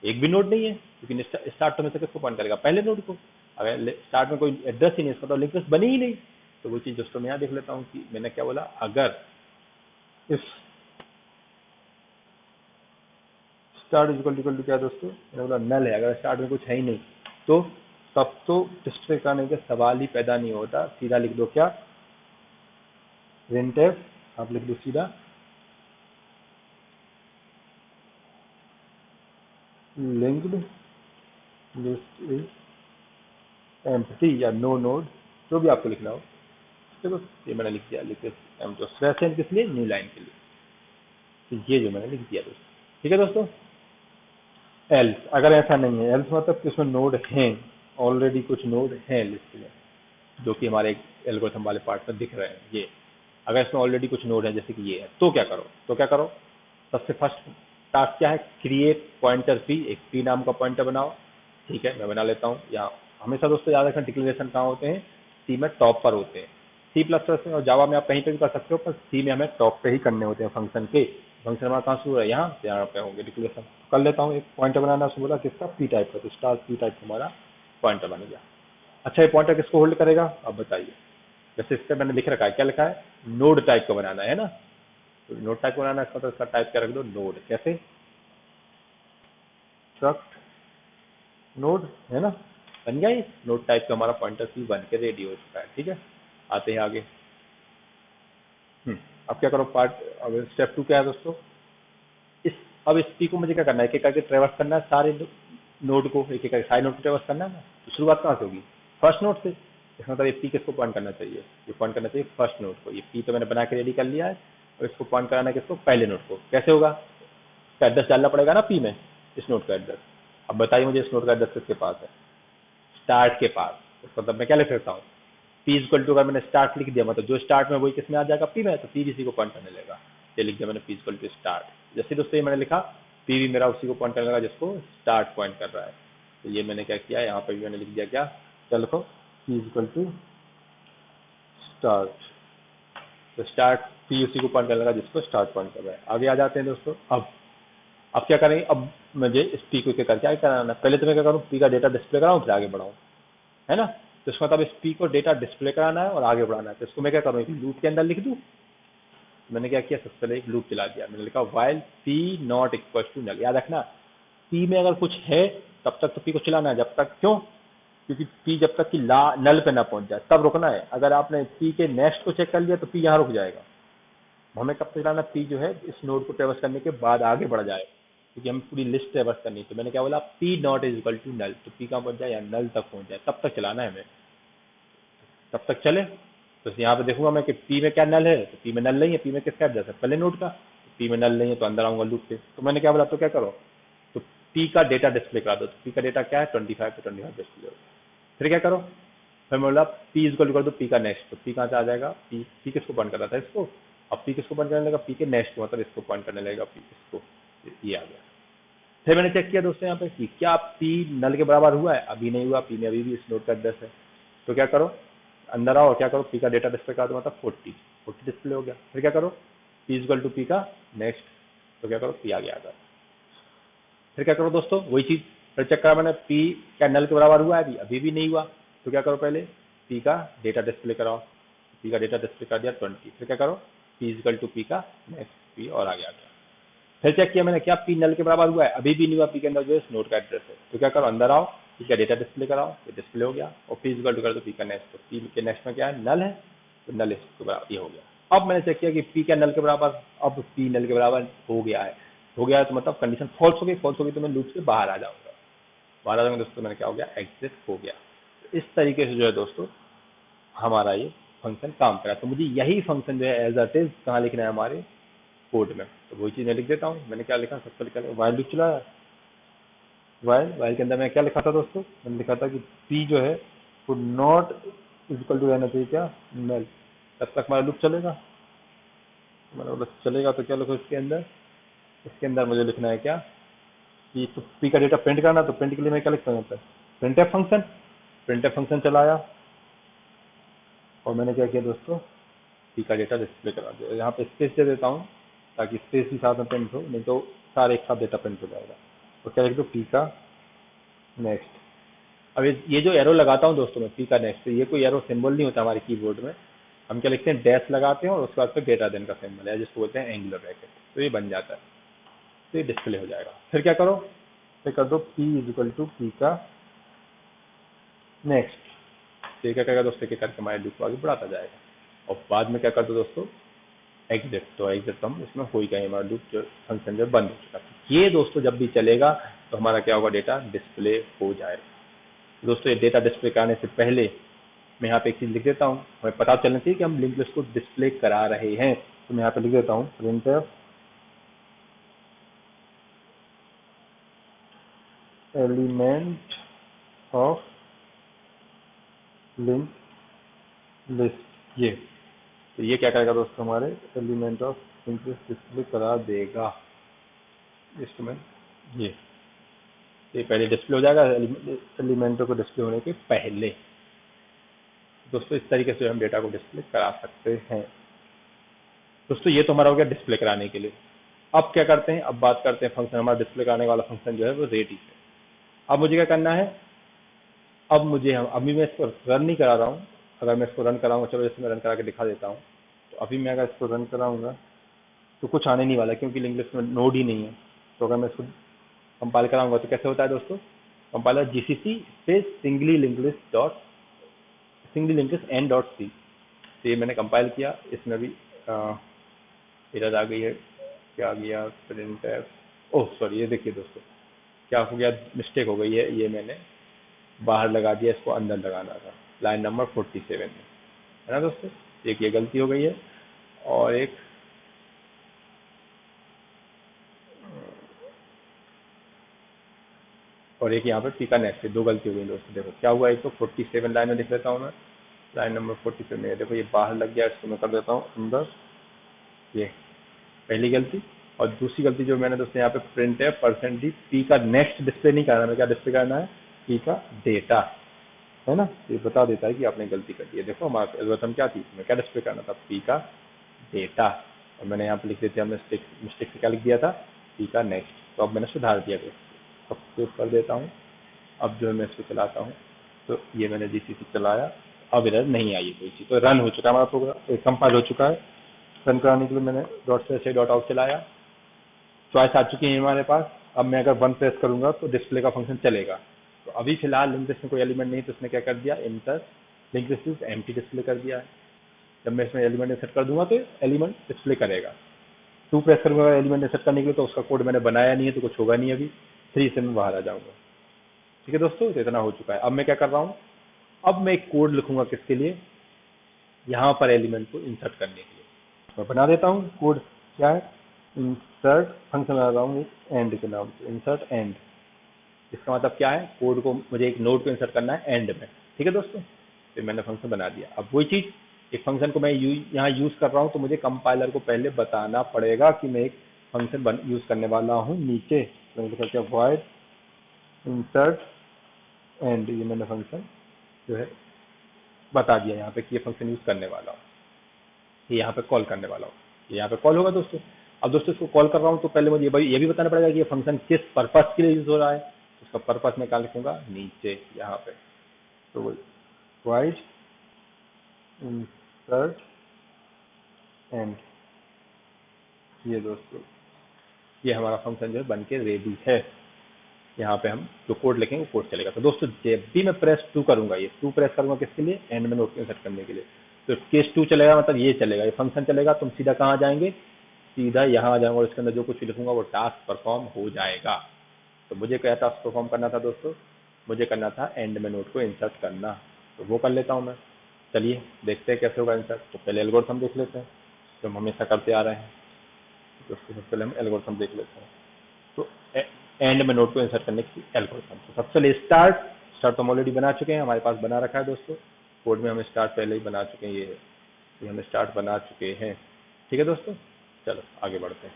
एक भी नोड नहीं है, क्योंकि स्टार्ट तो में से किसको पॉइंट करेगा? पहले नोड को। अगर स्टार्ट में कोई एड्रेस ही नहीं, इसका तो लिंक लिस्ट बनी ही नहीं। तो वो चीज़ दोस्तों मैं यहाँ देख लेता हूँ कि मैंने क्या बोला। अगर इस स्टार्ट इक्वल टू क्या दोस्तों? मैंने बोला नल है। अगर स्टार्ट में कुछ है ही नहीं तो तब तो डिस्प्ले करने का सवाल ही पैदा नहीं होता। सीधा लिख दो क्या? प्रिंटफ, आप लिख दो सीधा लिंक्ड लिस्ट इज एम्प्टी, या नो नोड, जो भी आपको लिखना हो। चलो ये मैंने लिख दिया, लिख एम तो स्लैश एन किस लिए? न्यू लाइन के लिए। तो ये जो मैंने लिख दिया दोस्तों। ठीक है दोस्तों। एल्स, अगर ऐसा नहीं है, एल्स मतलब कि उसमें नोड हैं, ऑलरेडी कुछ नोड हैं लिस्ट में, जो कि हमारे एल्गोरिथम वाले पार्ट में दिख रहे हैं। ये अगर इसमें ऑलरेडी कुछ नोड है जैसे कि ये है, तो क्या करो? तो क्या करो? सबसे फर्स्ट टास्क क्या है? क्रिएट पॉइंटर पी, एक पी नाम का पॉइंटर बनाओ। ठीक है, मैं बना लेता हूँ। या हमेशा दोस्तों याद रखना, डिक्लेरेशन कहाँ होते हैं? सी में टॉप पर होते हैं। सी प्लस प्लस में और जावा में आप कहीं पे भी कर सकते हो, पर सी में हमें टॉप पे ही करने होते हैं फंक्शन के। फंक्शन हमारा कहाँ शुरू है? यहाँ से यहाँ पे होंगे डिक्लेरेशन। कर लेता हूँ, एक पॉइंटर बनाना, उसमें बोला किसका? पी टाइप का। तो स्टार पी टाइप हमारा पॉइंटर बन गया। अच्छा, ये पॉइंटर किसको होल्ड करेगा? अब बताइए। जैसे इस पर मैंने लिख रखा है, क्या लिखा है? नोड टाइप का बनाना है ना। तो नोड टाइप का बनाना है, इसका तो इसका टाइप क्या रख दो? नोड। कैसे? स्ट्रक्ट नोड, है ना। बन गया ये नोड टाइप का हमारा पॉइंटर सी बन के रेडी हो चुका है। ठीक है, आते हैं आगे। अब क्या करो पार्ट, अब स्टेप टू क्या है दोस्तों? इस, अब इस पी को मुझे क्या करना है? एक एक करके ट्रेवर्स करना है सारे नोड को, एक एक करके सारे नोड को ट्रेवर्स करना है ना। तो शुरुआत कहाँ से होगी? फर्स्ट नोड से। इसका मतलब ये पी किसको पॉइंट करना चाहिए? ये पॉइंट करना चाहिए फर्स्ट नोड को। ये पी तो मैंने बना के रेडी कर लिया है, और इसको पॉइंट कराना है किसको? पहले नोड को। कैसे होगा? इसका एड्रेस डालना पड़ेगा ना पी में, इस नोड का एड्रेस। अब बताइए मुझे, इस नोड का एड्रेस किसके पास है? स्टार्ट के पास। इसका मतलब मैं क्या लिख सकता हूँ? पी इक्वल टू, अगर मैंने स्टार्ट लिख दिया मतलब जो स्टार्ट में वही किस में आ जाएगा? पी में। तो पी भी इसी को पॉइंट करने लगेगा। ये लिख दिया मैंने, पी इक्वल टू स्टार्ट। जैसे दोस्तों ये मैंने लिखा, पी भी मेरा उसी को पॉइंट करने लगा जिसको स्टार्ट पॉइंट कर रहा है। तो ये मैंने क्या किया, यहाँ पे भी मैंने लिख दिया क्या? क्या लिखो? P equal to start. तो स्टार्ट, पी उसी को पॉइंट करने लगा जिसको स्टार्ट पॉइंट कर रहा है। आगे आ जाते हैं दोस्तों। अब क्या करेंगे, अब मुझे इस पी को क्या करके आगे कराना है। पहले तो मैं क्या करूँ, पी का डेटा डिस्प्ले कराऊँ फिर आगे बढ़ाऊँ, है ना। तो इसका मतलब इस पी को डेटा डिस्प्ले कराना है और आगे बढ़ाना है। तो इसको मैं क्या करूँ, एक लूप के अंदर लिख दूँ। मैंने क्या किया, सबसे पहले एक लूप चला दिया। मैंने लिखा while P not equal to null. याद रखना, पी में अगर कुछ है तब तक तो पी को चलाना है, जब तक, क्यों, क्योंकि पी जब तक कि नल पे ना पहुंच जाए तब रुकना है। अगर आपने पी के नेक्स्ट को चेक कर लिया तो पी यहाँ रुक जाएगा। हमें कब तक चलाना, पी जो है इस नोड को ट्रेवर्स करने के बाद आगे बढ़ जाए, क्योंकि हमें पूरी लिस्ट ट्रेवर्स करनी है। तो मैंने क्या बोला, P not is equal to null, तो पी कहाँ पहुंच जाए, या नल तक पहुंच जाए, तब तक चलाना है हमें, तब तक चले। तो यहाँ पे देखूंगा मैं कि पी में क्या नल है, तो पी में नल नहीं है, पी में किसका एड्रेस है, पहले नोड का। पी में नल नहीं है तो अंदर आऊंगा लूप पे। तो मैंने क्या बोला, तो क्या करो, तो पी का डेटा डिस्प्ले करा दो। तो पी का डेटा क्या है, 25, तो 25 डिस्प्ले हो। फिर क्या करो, फिर मैं बोला पी इक्वल कर दो पी का नेक्स्ट। तो पी कहाँ से आ जाएगा, पी किसको पॉइंट कर रहा था, इसको। अब पी किसको पॉइंट करने लगा, पी के नेक्स्ट, मतलब इसको पॉइंट करने लगेगा, पी इसको, ये आ गया। फिर मैंने चेक किया दोस्तों यहाँ पे कि क्या पी नल के बराबर हुआ है, अभी नहीं हुआ, पी में अभी भी इस नोड का एड्रेस है। तो क्या करो, अंदर आओ, क्या करो, पी का डेटा डिस्प्ले करा दो, मतलब 40 डिस्प्ले हो गया। फिर क्या करो, पी इक्वल टू पी का नेक्स्ट। तो क्या करो, पी आ गया। फिर क्या करो दोस्तों, वही चीज फिर चेक करा मैंने, पी क्या नल के बराबर हुआ है, अभी भी नहीं हुआ। तो क्या करो, पहले पी का डेटा डिस्प्ले कराओ। पी का डेटा डिस्प्ले कर दिया 20। फिर क्या करो, पी इक्वल टू पी का नेक्स्ट, पी और आ गया। फिर चेक किया मैंने, क्या पी नल के बराबर हुआ है, अभी भी नहीं हुआ। पी के अंदर जो है नोड का एड्रेस है। तो क्या करो, अंदर आओ, पी का डेटा डिस्प्ले कराओ, ये डिस्प्ले हो गया। और पी इक्वल टू कर दो पी का नेक्स्ट। तो पी के नेक्स्ट में क्या है, नल है, तो नल इसके बराबर, ये हो गया। अब मैंने चेक किया कि पी का नल के बराबर, अब पी नल के बराबर हो गया है। हो गया है तो मतलब कंडीशन फॉल्स हो गई। फॉल्स हो गई तो मैं लूप से बाहर आ जाऊंगा। बाहर आ जाऊंगा दोस्तों, मैंने क्या हो गया, एग्जिट हो गया। तो इस तरीके से जो है दोस्तों हमारा ये फंक्शन काम करा। तो मुझे यही फंक्शन जो है एज इट इज कहाँ लिखना है, हमारे कोड में। तो वही चीज़ मैं लिख देता हूँ। मैंने क्या लिखा, सबसे लिखा वाइल लूप चलाया। वाइल के अंदर मैं क्या लिखा था दोस्तों, मैंने लिखा था कि पी जो है वो नॉट इक्वल टू रहना चाहिए क्या, नल। तब तक हमारा लूप चलेगा। मैंने बोला चलेगा, तो क्या लिखो इसके अंदर, इसके अंदर मुझे लिखना है क्या, कि तो पी का डेटा प्रिंट करना। तो प्रिंट के लिए मैं क्या लिखता हूँ यहाँ पर, print F function. Print F function चलाया और मैंने क्या किया दोस्तों, पी का डेटा डिस्प्ले करा दिया। यहाँ पे स्पेस दे देता हूँ ताकि स्पेस भी साथ में प्रिंट हो, नहीं तो सारे एक साथ डेटा प्रिंट हो जाएगा। तो क्या लिख दो, पी का नेक्स्ट। अब ये जो एरो लगाता हूँ दोस्तों मैं, पी का नेक्स्ट, तो ये कोई एरो सिंबल नहीं होता हमारे कीबोर्ड में। हम क्या लिखते हैं, डैश लगाते हैं और उसके बाद फिर डेटा देन का सिंबल है, जिसको बोलते हैं एंगुलर ब्रैकेट। तो ये बन जाता है, तो ये डिस्प्ले हो जाएगा। फिर क्या करो, फिर कर दो P is equal to P का नेक्स्ट। तो ये क्या करेगा दोस्तों, क्या करके हमारे लूप को आगे बढ़ाता जाएगा। और बाद में क्या कर दो दोस्तों, एग्जिट। तो एग्जिट तो हम इसमें हो ही गए, हमारा लूप जो फंक्शन जो बंद हो चुका है। ये दोस्तों जब भी चलेगा तो हमारा क्या होगा, डेटा डिस्प्ले हो जाएगा। दोस्तों ये डेटा डिस्प्ले कराने से पहले मैं यहाँ पे एक चीज़ लिख देता हूँ, हमें पता चलना चाहिए कि हम लिंक लिस्ट को डिस्प्ले करा रहे हैं। तो मैं यहाँ पे लिख देता हूँ printf element of link list. ये तो ये क्या करेगा दोस्तों, हमारे element of link list display करा देगा। इसमें ये पहले डिस्प्ले हो जाएगा एलिमेंटों को डिस्प्ले होने के पहले। दोस्तों इस तरीके से हम डेटा को डिस्प्ले करा सकते हैं। दोस्तों ये तो हमारा हो गया डिस्प्ले कराने के लिए। अब क्या करते हैं, अब बात करते हैं फंक्शन, हमारा डिस्प्ले कराने वाला फंक्शन जो है वो रेडी है। अब मुझे क्या करना है, अब मुझे हम अभी मैं इसको रन नहीं करा रहा हूँ। अगर मैं इसको रन कराऊंगा, चलो जैसे मैं रन करा के दिखा देता हूँ। तो अभी मैं अगर इसको रन कराऊंगा तो कुछ आने नहीं वाला, क्योंकि लिंक लिस्ट में नोड ही नहीं है। तो अगर मैं इसको कंपाइल कराऊंगा तो कैसे होता है दोस्तों, compiler GCC space singly link list dot singly link list N dot C. तो ये मैंने कंपाइल किया, इसमें भी एरर आ गई है। क्या आ गया, प्रिंट एफ, ओह सॉरी, ये देखिए दोस्तों क्या हो गया, मिस्टेक हो गई है। ये मैंने बाहर लगा दिया, इसको अंदर लगाना था लाइन नंबर 47 में, है ना दोस्तों। एक ये गलती हो गई है, और एक यहाँ पे पी का नेक्स्ट, दो गलती हो गई दोस्तों। देखो क्या हुआ, एक तो 47 लाइन में लिख देता हूँ मैं, लाइन नंबर 47 में देखो ये बाहर लग गया, इसको मैं कर देता हूँ अंदर। ये पहली गलती। और दूसरी गलती जो मैंने दोस्तों यहाँ पे प्रिंट है परसेंट डी, पी का नेक्स्ट डिस्प्ले नहीं करना है, क्या डिस्प्ले करना है, पी का डेटा, है ना। ये बता देता है कि आपने गलती कर दी है। देखो हमारा एल्गोरिथम क्या थी, मैं क्या डिस्प्ले करना था, पी का डेटा। और मैंने यहाँ पे लिख देते, हमने मिस्टेक से क्या लिख दिया था, पी का नेक्स्ट। तो अब मैंने सुधार दिया दोस्तों। अब सेव कर देता हूँ। अब जो है मैं इसको चलाता हूँ, तो ये मैंने जीसीसी चलाया, अब एरर नहीं आई है कोई चीज़, तो रन हो चुका है हमारा प्रोग्राम, कंपाइल हो चुका है। रन कराने के लिए मैंने .out चलाया, चॉइस आ चुकी है हमारे पास। अब मैं अगर 1 प्रेस करूंगा तो डिस्प्ले का फंक्शन चलेगा। तो अभी फिलहाल लिंक लिस्ट में कोई एलिमेंट नहीं, तो उसने क्या कर दिया, inter link list is empty display कर दिया है। जब मैं इसमें एलिमेंट इंसर्ट कर दूंगा तो एलिमेंट डिस्प्ले करेगा। 2 प्रेस करूंगा एलिमेंट इंसर्ट करने के लिए, तो उसका कोड मैंने बनाया नहीं है, तो कुछ होगा नहीं अभी। 3 से मैं बाहर आ जाऊंगा। ठीक है दोस्तों, तो इतना हो चुका है। अब मैं क्या कर रहा हूँ, अब मैं एक कोड लिखूंगा किसके लिए, यहाँ पर एलिमेंट को इंसर्ट करने के लिए। मैं बना देता हूँ कोड। क्या है, इंसर्ट फंक्शन बना रहा हूँ एंड के नाम से, इंसर्ट एंड। इसका मतलब क्या है, कोड को मुझे एक नोड को इंसर्ट करना है एंड में। ठीक है दोस्तों, तो मैंने फंक्शन बना दिया। अब वही चीज़, एक फंक्शन को मैं यहाँ यूज़ कर रहा हूँ, तो मुझे कंपाइलर को पहले बताना पड़ेगा कि मैं एक फंक्शन यूज़ करने वाला हूँ। नीचे मैंने लिखा क्या, वॉइड इंसर्ट एंड, ये मैंने फंक्शन जो है बता दिया यहाँ पे कि ये फंक्शन यूज़ करने वाला हूँ, ये यहाँ पे कॉल करने वाला हूँ, ये यहाँ पे कॉल होगा दोस्तों। अब दोस्तों इसको कॉल कर रहा हूँ, तो पहले मुझे ये भी बताना पड़ेगा कि ये फंक्शन किस पर्पस के लिए यूज़ हो रहा है। उसका पर्पस मैं क्या लिखूंगा, नीचे यहाँ पे, तो वॉइड इंसर्ट एंड, ये दोस्तों ये हमारा फंक्शन जो है बन के रेडी है। यहाँ पे हम जो कोड लिखेंगे वो कोड चलेगा। तो दोस्तों जब भी मैं प्रेस 2 करूंगा, ये 2 प्रेस करूंगा किसके लिए, एंड में नोट इंसर्ट करने के लिए, तो केस 2 चलेगा, मतलब ये चलेगा, ये फंक्शन चलेगा। तुम सीधा कहाँ जाएंगे, सीधा यहाँ आ जाऊंगा और इसके अंदर जो कुछ भी लिखूंगा वो टास्क परफॉर्म हो जाएगा। तो मुझे क्या टास्क परफॉर्म करना था दोस्तों, मुझे करना था एंड में नोट को इंसर्ट करना, तो वो कर लेता हूँ मैं। चलिए देखते हैं कैसे होगा इंसर्ट। तो पहले एल्गोरिथम देख लेते हैं जो हम हमेशा करते आ रहे हैं। तो उसके सबसे पहले हम एल्गोरिथम देख लेते हैं। तो एंड में नोट को इंसर्ट करने की एल्गोरिथम, तो सबसे पहले स्टार्ट तो हम ऑलरेडी बना चुके हैं, हमारे पास बना रखा है दोस्तों कोड में, हम स्टार्ट पहले ही बना चुके हैं, ये हम स्टार्ट बना चुके हैं। ठीक है दोस्तों, चलो आगे बढ़ते हैं।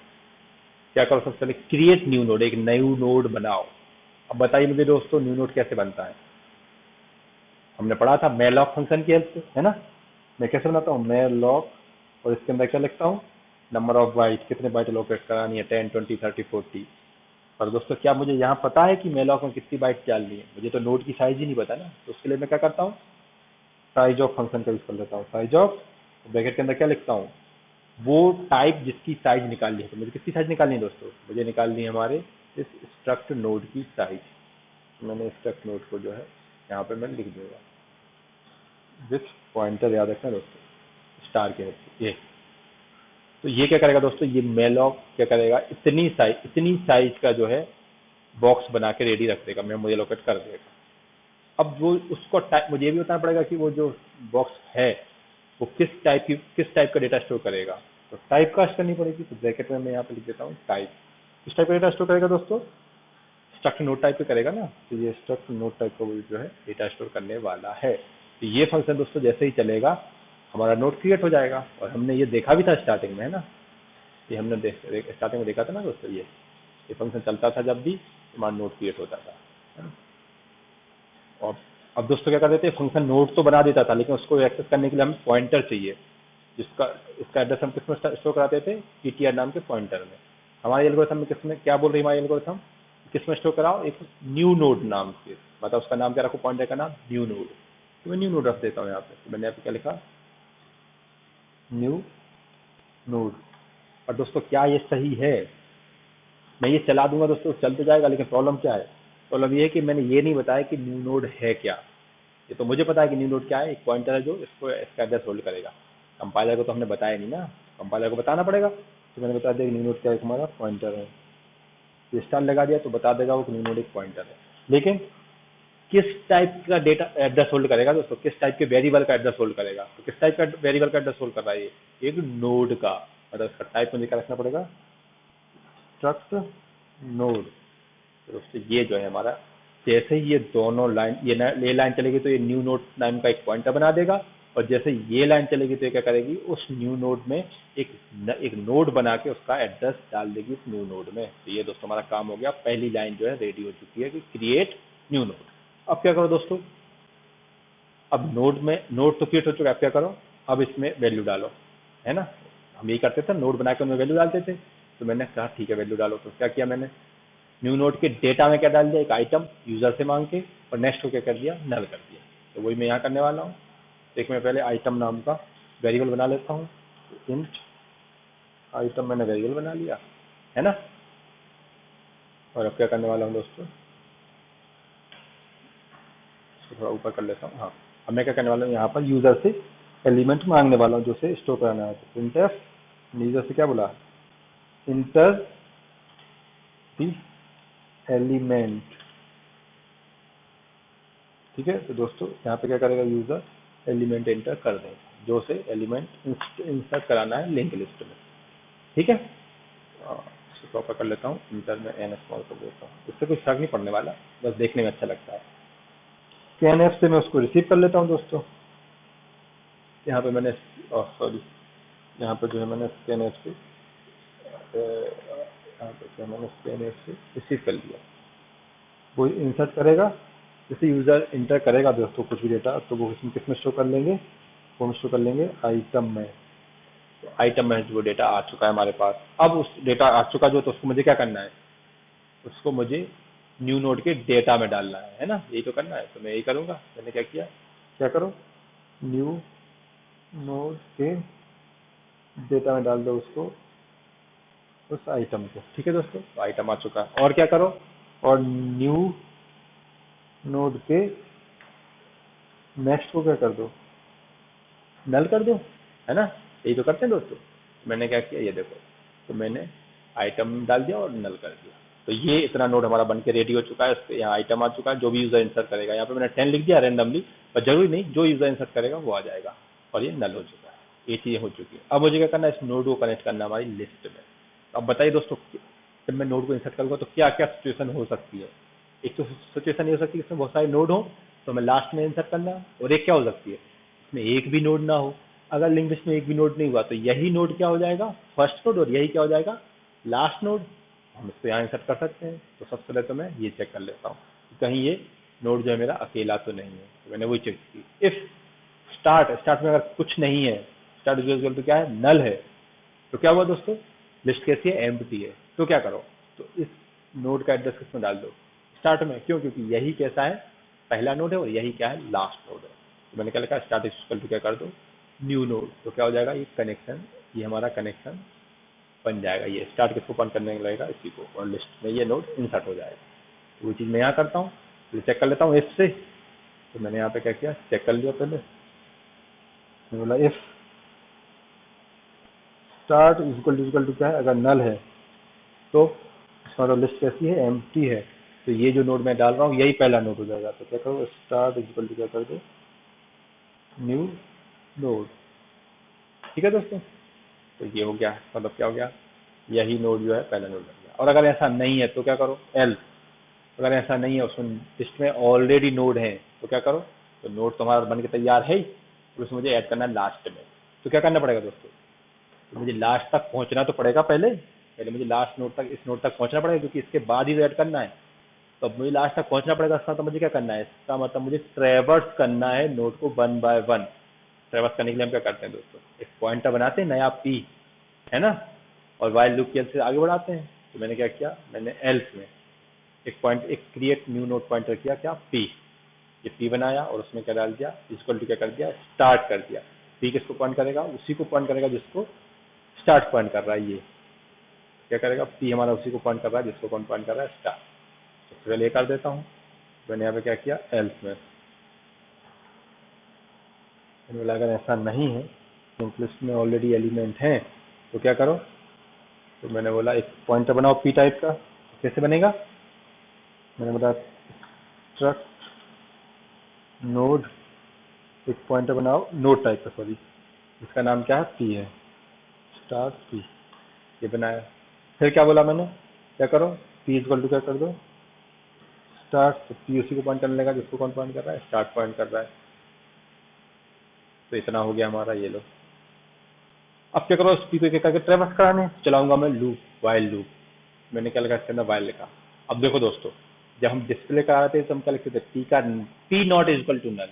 क्या करो, सबसे पहले क्रिएट न्यू नोड, एक न्यू नोड बनाओ। अब बताइए मुझे दोस्तों न्यू नोड कैसे बनता है। हमने पढ़ा था मेलॉक फंक्शन की हेल्प से, है ना। मैं कैसे बनाता हूँ, मेलॉक, और इसके अंदर क्या लिखता हूँ, नंबर ऑफ बाइट, कितने बाइट लोकेट करानी है, 10 20 30 40। पर दोस्तों क्या मुझे यहाँ पता है कि मेलॉक में कितनी बाइट डालनी है, मुझे तो नोड की साइज ही नहीं पता ना। तो उसके लिए मैं क्या करता हूँ, साइज ऑफ फंक्शन का यूज कर लेता हूँ। साइज ऑफ, ब्रैकेट के अंदर क्या लिखता हूँ, वो टाइप जिसकी साइज निकालनी है। तो मुझे किसकी साइज निकालनी है दोस्तों, मुझे निकालनी है हमारे इस स्ट्रक्ट नोड की साइज। तो मैंने स्ट्रक्ट नोड को जो है यहाँ पे मैं लिख दूंगा विथ पॉइंटर, याद रखना दोस्तों, स्टार के हेल्प, ये। तो ये क्या करेगा दोस्तों, ये मेलॉक क्या करेगा, इतनी साइज का जो है बॉक्स बना के रेडी रख देगा, मेमोरी लोकेट कर देगा। अब वो उसको टाइप, मुझे ये भी बताना पड़ेगा कि वो जो बॉक्स है वो किस टाइप का डेटा स्टोर करेगा। तो टाइप कास्ट करनी पड़ेगी, तो ब्रैकेट में मैं यहाँ पे लिख देता हूँ टाइप। किस टाइप का डेटा स्टोर करेगा दोस्तों, स्ट्रक्चर नोट टाइप पे करेगा ना, तो ये स्ट्रक्चर नोट टाइप का वो जो है डेटा स्टोर करने वाला है। तो ये फंक्शन दोस्तों जैसे ही चलेगा हमारा नोट क्रिएट हो जाएगा। और हमने ये देखा भी था स्टार्टिंग में, है ना, ये हमने स्टार्टिंग में देखा था ना दोस्तों, ये फंक्शन चलता था जब भी हमारा नोट क्रिएट होता था, है ना। और अब दोस्तों क्या कर देते हैं, फंक्शन नोड तो बना देता था, लेकिन उसको एक्सेस करने के लिए हमें पॉइंटर चाहिए, जिसका इसका एड्रेस हम किसमें स्टोर कराते थे, ptr नाम के पॉइंटर में। हमारे एल्गोरिथम में किसमें, क्या बोल रही है हमारी एल्गोरिथम, किसमें स्टोर कराओ, एक न्यू नोड नाम से, मतलब उसका नाम क्या रखो, पॉइंटर का नाम न्यू नोड। तो मैं न्यू नोड रख देता हूँ यहाँ पे। तो मैंने यहाँ पे क्या लिखा, न्यू नोड। और दोस्तों क्या ये सही है, मैं ये चला दूंगा दोस्तों, चल तो जाएगा, लेकिन प्रॉब्लम क्या है, प्रॉब्लम ये है कि मैंने ये नहीं बताया कि न्यू नोड है क्या। ये तो मुझे पता है कि न्यू नोड क्या है, एक पॉइंटर है जो इसका एड्रेस होल्ड करेगा। कंपाइलर को तो हमने बताया नहीं ना, कंपाइलर को बताना पड़ेगा। तो मैंने बता दिया कि न्यू नोड क्या है, हमारा पॉइंटर है। ये स्टार लगा दिया तो बता देगा वो कि न्यू नोड एक पॉइंटर है। लेकिन किस टाइप का डेटा एड्रेस होल्ड करेगा दोस्तों, किस टाइप के वेरिएबल का एड्रेस होल्ड करेगा, तो किस टाइप का वेरिएबल का एड्रेस होल्ड कर रहा है, ये एक नोड का, मतलब इसका टाइप मुझे क्या रखना पड़ेगा, स्ट्रक्ट नोड। तो दोस्तों ये जो है हमारा, जैसे ही ये दोनों लाइन, ये लाइन चलेगी तो ये न्यू नोड नाम का एक पॉइंटर बना देगा, और जैसे ये लाइन चलेगी तो ये क्या करेगी, उस न्यू नोड में एक नोड बना के उसका एड्रेस डाल देगी उस न्यू नोड में। तो ये दोस्तों हमारा काम हो गया, पहली लाइन जो है रेडी हो चुकी है कि क्रिएट न्यू नोड। अब क्या करो दोस्तों, अब नोड तो क्रिएट हो चुका है, अब क्या करो, अब इसमें वैल्यू डालो, है ना। हम यही करते थे, नोड बना के उनमें वैल्यू डालते थे। तो मैंने कहा ठीक है वैल्यू डालो, तो क्या किया मैंने, न्यू नोड के डेटा में क्या डाल दिया, एक आइटम यूजर से मांग के, और नेक्स्ट को क्या कर दिया, नल कर दिया। तो वही मैं यहाँ करने वाला हूँ। एक मैं पहले आइटम नाम का वेरिएबल बना लेता हूँ, इंट आइटम मैंने वेरिएबल बना लिया है ना। और अब क्या करने वाला हूँ दोस्तों, इसको थोड़ा ऊपर कर लेता हूँ। हाँ, अब मैं क्या करने वाला हूँ, यहाँ पर यूजर से एलिमेंट मांगने वाला हूँ जो से स्टोर कराना है। तो प्रिंटफ यूजर से क्या बोला, इंटर दी एलिमेंट। ठीक है, तो दोस्तों यहाँ पे क्या करेगा, यूजर एलिमेंट एंटर कर देगा, जो से एलिमेंट इंसर्ट कराना है लिंक लिस्ट में। ठीक है, इसको प्रॉपर कर लेता हूँ, इंटर में एन स्मॉल कर देता हूँ, इससे कुछ फर्क नहीं पड़ने वाला, बस देखने में अच्छा लगता है। स्कैनएफ से मैं उसको रिसीव कर लेता हूँ दोस्तों। यहाँ पे मैंने सॉरी, यहाँ पे जो है मैंने स्कैनएफ से यहाँ पे क्या मैंने स्कैनएफ से रिसीव कर लिया। वो इंसर्ट करेगा, जैसे यूजर इंटर करेगा दोस्तों कुछ भी डेटा, तो वो किस में स्टोर कर लेंगे, वो हम स्टोर कर लेंगे आइटम में। तो आइटम में जो डेटा आ चुका है हमारे पास, अब उस डेटा आ चुका जो, तो उसको मुझे क्या करना है, उसको मुझे न्यू नोड के डेटा में डालना है ना, यही तो करना है। तो मैं यही करूँगा, मैंने क्या किया, क्या करो, न्यू नोड के डेटा में डाल दो उसको, उस आइटम को। ठीक है दोस्तों, तो आइटम आ चुका है। और क्या करो, और न्यू नोड के नेक्स्ट को क्या कर दो, नल कर दो, है ना, यही तो करते हैं दोस्तों। मैंने क्या किया, ये देखो, तो मैंने आइटम डाल दिया और नल कर दिया। तो ये इतना नोड हमारा बन के रेडी हो चुका है। इसके यहाँ आइटम आ चुका है, जो भी यूजर इंसर्ट करेगा, यहाँ पे मैंने 10 लिख दिया रैंडमली, पर जरूरी नहीं, जो यूजर इंसर्ट करेगा वो आ जाएगा, और ये नल हो चुका है। ये चीज़ें हो चुकी है। अब मुझे क्या करना है, इस नोड को कनेक्ट करना है हमारी लिस्ट में। अब बताइए दोस्तों, जब मैं नोड को इंसर्ट करूँगा तो क्या क्या सिचुएशन हो सकती है। एक तो सिचुएशन ये हो सकती है इसमें बहुत सारे नोड हो, तो हमें लास्ट में इंसर्ट करना है। और एक क्या हो सकती है, इसमें एक भी नोड ना हो। अगर लिंक लिस्ट में एक भी नोड नहीं हुआ, तो यही नोड क्या हो जाएगा, फर्स्ट नोड, और यही क्या हो जाएगा, लास्ट नोड। हम इसको यहाँ इंसर्ट कर सकते हैं। तो सबसे पहले तो मैं ये चेक कर लेता हूँ कि कहीं ये नोड जो है मेरा अकेला तो नहीं है। तो मैंने वही चेक की, इफ स्टार्ट में अगर कुछ नहीं है, स्टार्ट इक्वल तो क्या है, नल है, तो क्या हुआ दोस्तों, लिस्ट कैसी है, एम्प्टी है। तो क्या करो, तो इस नोड का एड्रेस किसमें डाल दो, स्टार्ट में। क्यों, क्योंकि यही कैसा है, पहला नोड है, और यही क्या है, लास्ट नोड है। तो मैंने क्या लिखा, स्टार्ट इक्वल टू क्या कर दो, न्यू नोड। तो क्या हो जाएगा, ये कनेक्शन, ये हमारा कनेक्शन बन जाएगा। ये स्टार्ट किसको पॉइंट करने लगेगा, इसी को, और लिस्ट में ये नोड इंसर्ट हो जाएगा। तो वो चीज़ मैं यहाँ करता हूँ, तो चेक कर लेता हूँ इफ से। तो मैंने यहाँ पे क्या किया, चेक कर लिया पहले, मैंने बोला इफ स्टार्ट इक्वल टू क्या है, अगर नल है तो इसका लिस्ट कैसी है, एम्प्टी है। तो ये जो नोड मैं डाल रहा हूँ यही पहला नोड हो जाएगा। तो क्या करो, स्टार्ट इक्वल टू क्या कर दो, न्यू नोड। ठीक है दोस्तों, तो ये हो गया, मतलब क्या हो गया, यही नोड जो है पहला नोड बन गया। और अगर ऐसा नहीं है तो क्या करो, एल्स, अगर ऐसा नहीं है, उसमें लिस्ट में ऑलरेडी नोड है, तो क्या करो, तो नोड तो हमारा बन के तैयार है ही, और उसमें मुझे ऐड करना है लास्ट में। तो क्या करना पड़ेगा दोस्तों, तो मुझे लास्ट तक पहुंचना तो पड़ेगा, पहले पहले मुझे लास्ट नोड तक, इस नोड तक पहुंचना पड़ेगा, क्योंकि इसके बाद ही ऐड करना है। तो अब मुझे लास्ट तक पहुंचना पड़ेगा। इसका तो मुझे क्या करना है, इसका मतलब मुझे ट्रेवर्स करना है नोड को 1 बाय 1। ट्रेवर्स करने के लिए हम क्या करते हैं दोस्तों, एक पॉइंटर बनाते हैं नया पी, है ना, और वाइल लूप की से आगे बढ़ाते हैं। तो मैंने क्या किया, मैंने एल्स में एक क्रिएट न्यू नोड पॉइंटर किया, क्या, पी। ये पी बनाया, और उसमें क्या डाल दिया, इक्वल टू क्या कर दिया, स्टार्ट कर दिया। पी किसको पॉइंट करेगा, उसी को पॉइंट करेगा जिसको स्टार्ट पॉइंट कर रहा है। ये क्या करेगा, पी हमारा उसी को पॉइंट कर रहा है जिसको कौन पॉइंट कर रहा है, स्टार्ट। सबसे पहले ये कर देता हूँ। मैंने यहाँ पे क्या किया, एल्स में, मैंने बोला अगर ऐसा नहीं है, लिंक लिस्ट में ऑलरेडी एलिमेंट हैं, तो क्या करो, तो मैंने बोला एक पॉइंटर बनाओ पी टाइप का। कैसे बनेगा, मैंने बोला स्ट्रक्ट नोड, एक पॉइंटर बनाओ नोड टाइप का, सॉरी, जिसका नाम क्या है, पी है, स्टार्ट पी। ये बनाया। फिर क्या बोला मैंने, क्या करो, पी इक्वल टू क्या कर दो, स्टार्ट। तो पी उसी को पॉइंट करने लगा जिसको कौन पॉइंट कर रहा है, स्टार्ट पॉइंट कर रहा है। तो इतना हो गया हमारा, ये लो। अब क्या करो, इस पी को करके ट्रेवर्स कराने चलाऊंगा मैं लूप, वाइल लूप। मैंने क्या लगा, इसके अंदर वाइल लिखा। अब देखो दोस्तों, जब हम डिस्प्ले करा रहे थे तो हम क्या लिखते थे, पी का P not is equal to null,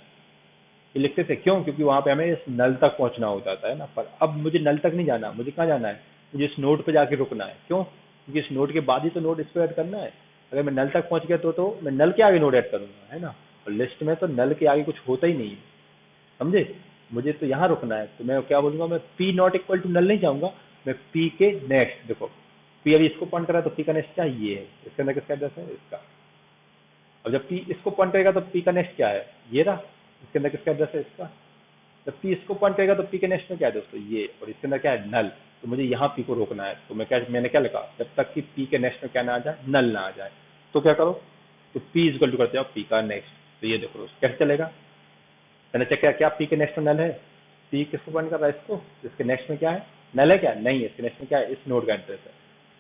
ये लिखते थे। क्यों, क्योंकि वहां पे हमें इस नल तक पहुंचना होता था, है ना। पर अब मुझे नल तक नहीं जाना, मुझे कहाँ जाना है, मुझे इस नोड पे जाके रुकना है। क्यों, क्योंकि इस नोड के बाद ही तो नोड इस पे ऐड करना है। अगर मैं नल तक पहुंच गया तो मैं नल के आगे नोड ऐड करूंगा, है ना। और लिस्ट में तो नल के आगे कुछ होता ही नहीं है, समझे। मुझे तो यहाँ रुकना है, तो मैं क्या बोलूंगा, मैं P not equal to null नहीं चाहूंगा, मैं पी के नेक्स्ट, देखो पी अभी इसको पॉइंट कर रहा है तो पी का नेक्स्ट क्या ये है, इसके अंदर किसका एड्रेस है, इसका। अब जब पी इसको पॉइंट करेगा तो पी का नेक्स्ट क्या है, ये रहा, इसके अंदर किसका एड्रेस है, इसका। जब पी इसको पॉइंट करेगा तो पी के नेक्स्ट में क्या है दोस्तों, ये, और इसके अंदर क्या है, नल। तो मुझे यहाँ पी को रोकना है, तो मैंने क्या लिखा, जब तक कि पी के नेक्स्ट में क्या ना आ जाए, नल ना आ जाए। तो क्या करो, तो पी इक्वल टू करते जाओ पी का नेक्स्ट। तो ये देखो कैसे चलेगा, मैंने चेक किया क्या पी के नेक्स्ट में नल है, पी किसको पॉइंट कर रहा है, इसको। इसके नेक्स्ट में क्या है, नल है क्या, नहीं है, इसके नेक्स्ट में क्या है, इस नोड का एड्रेस है।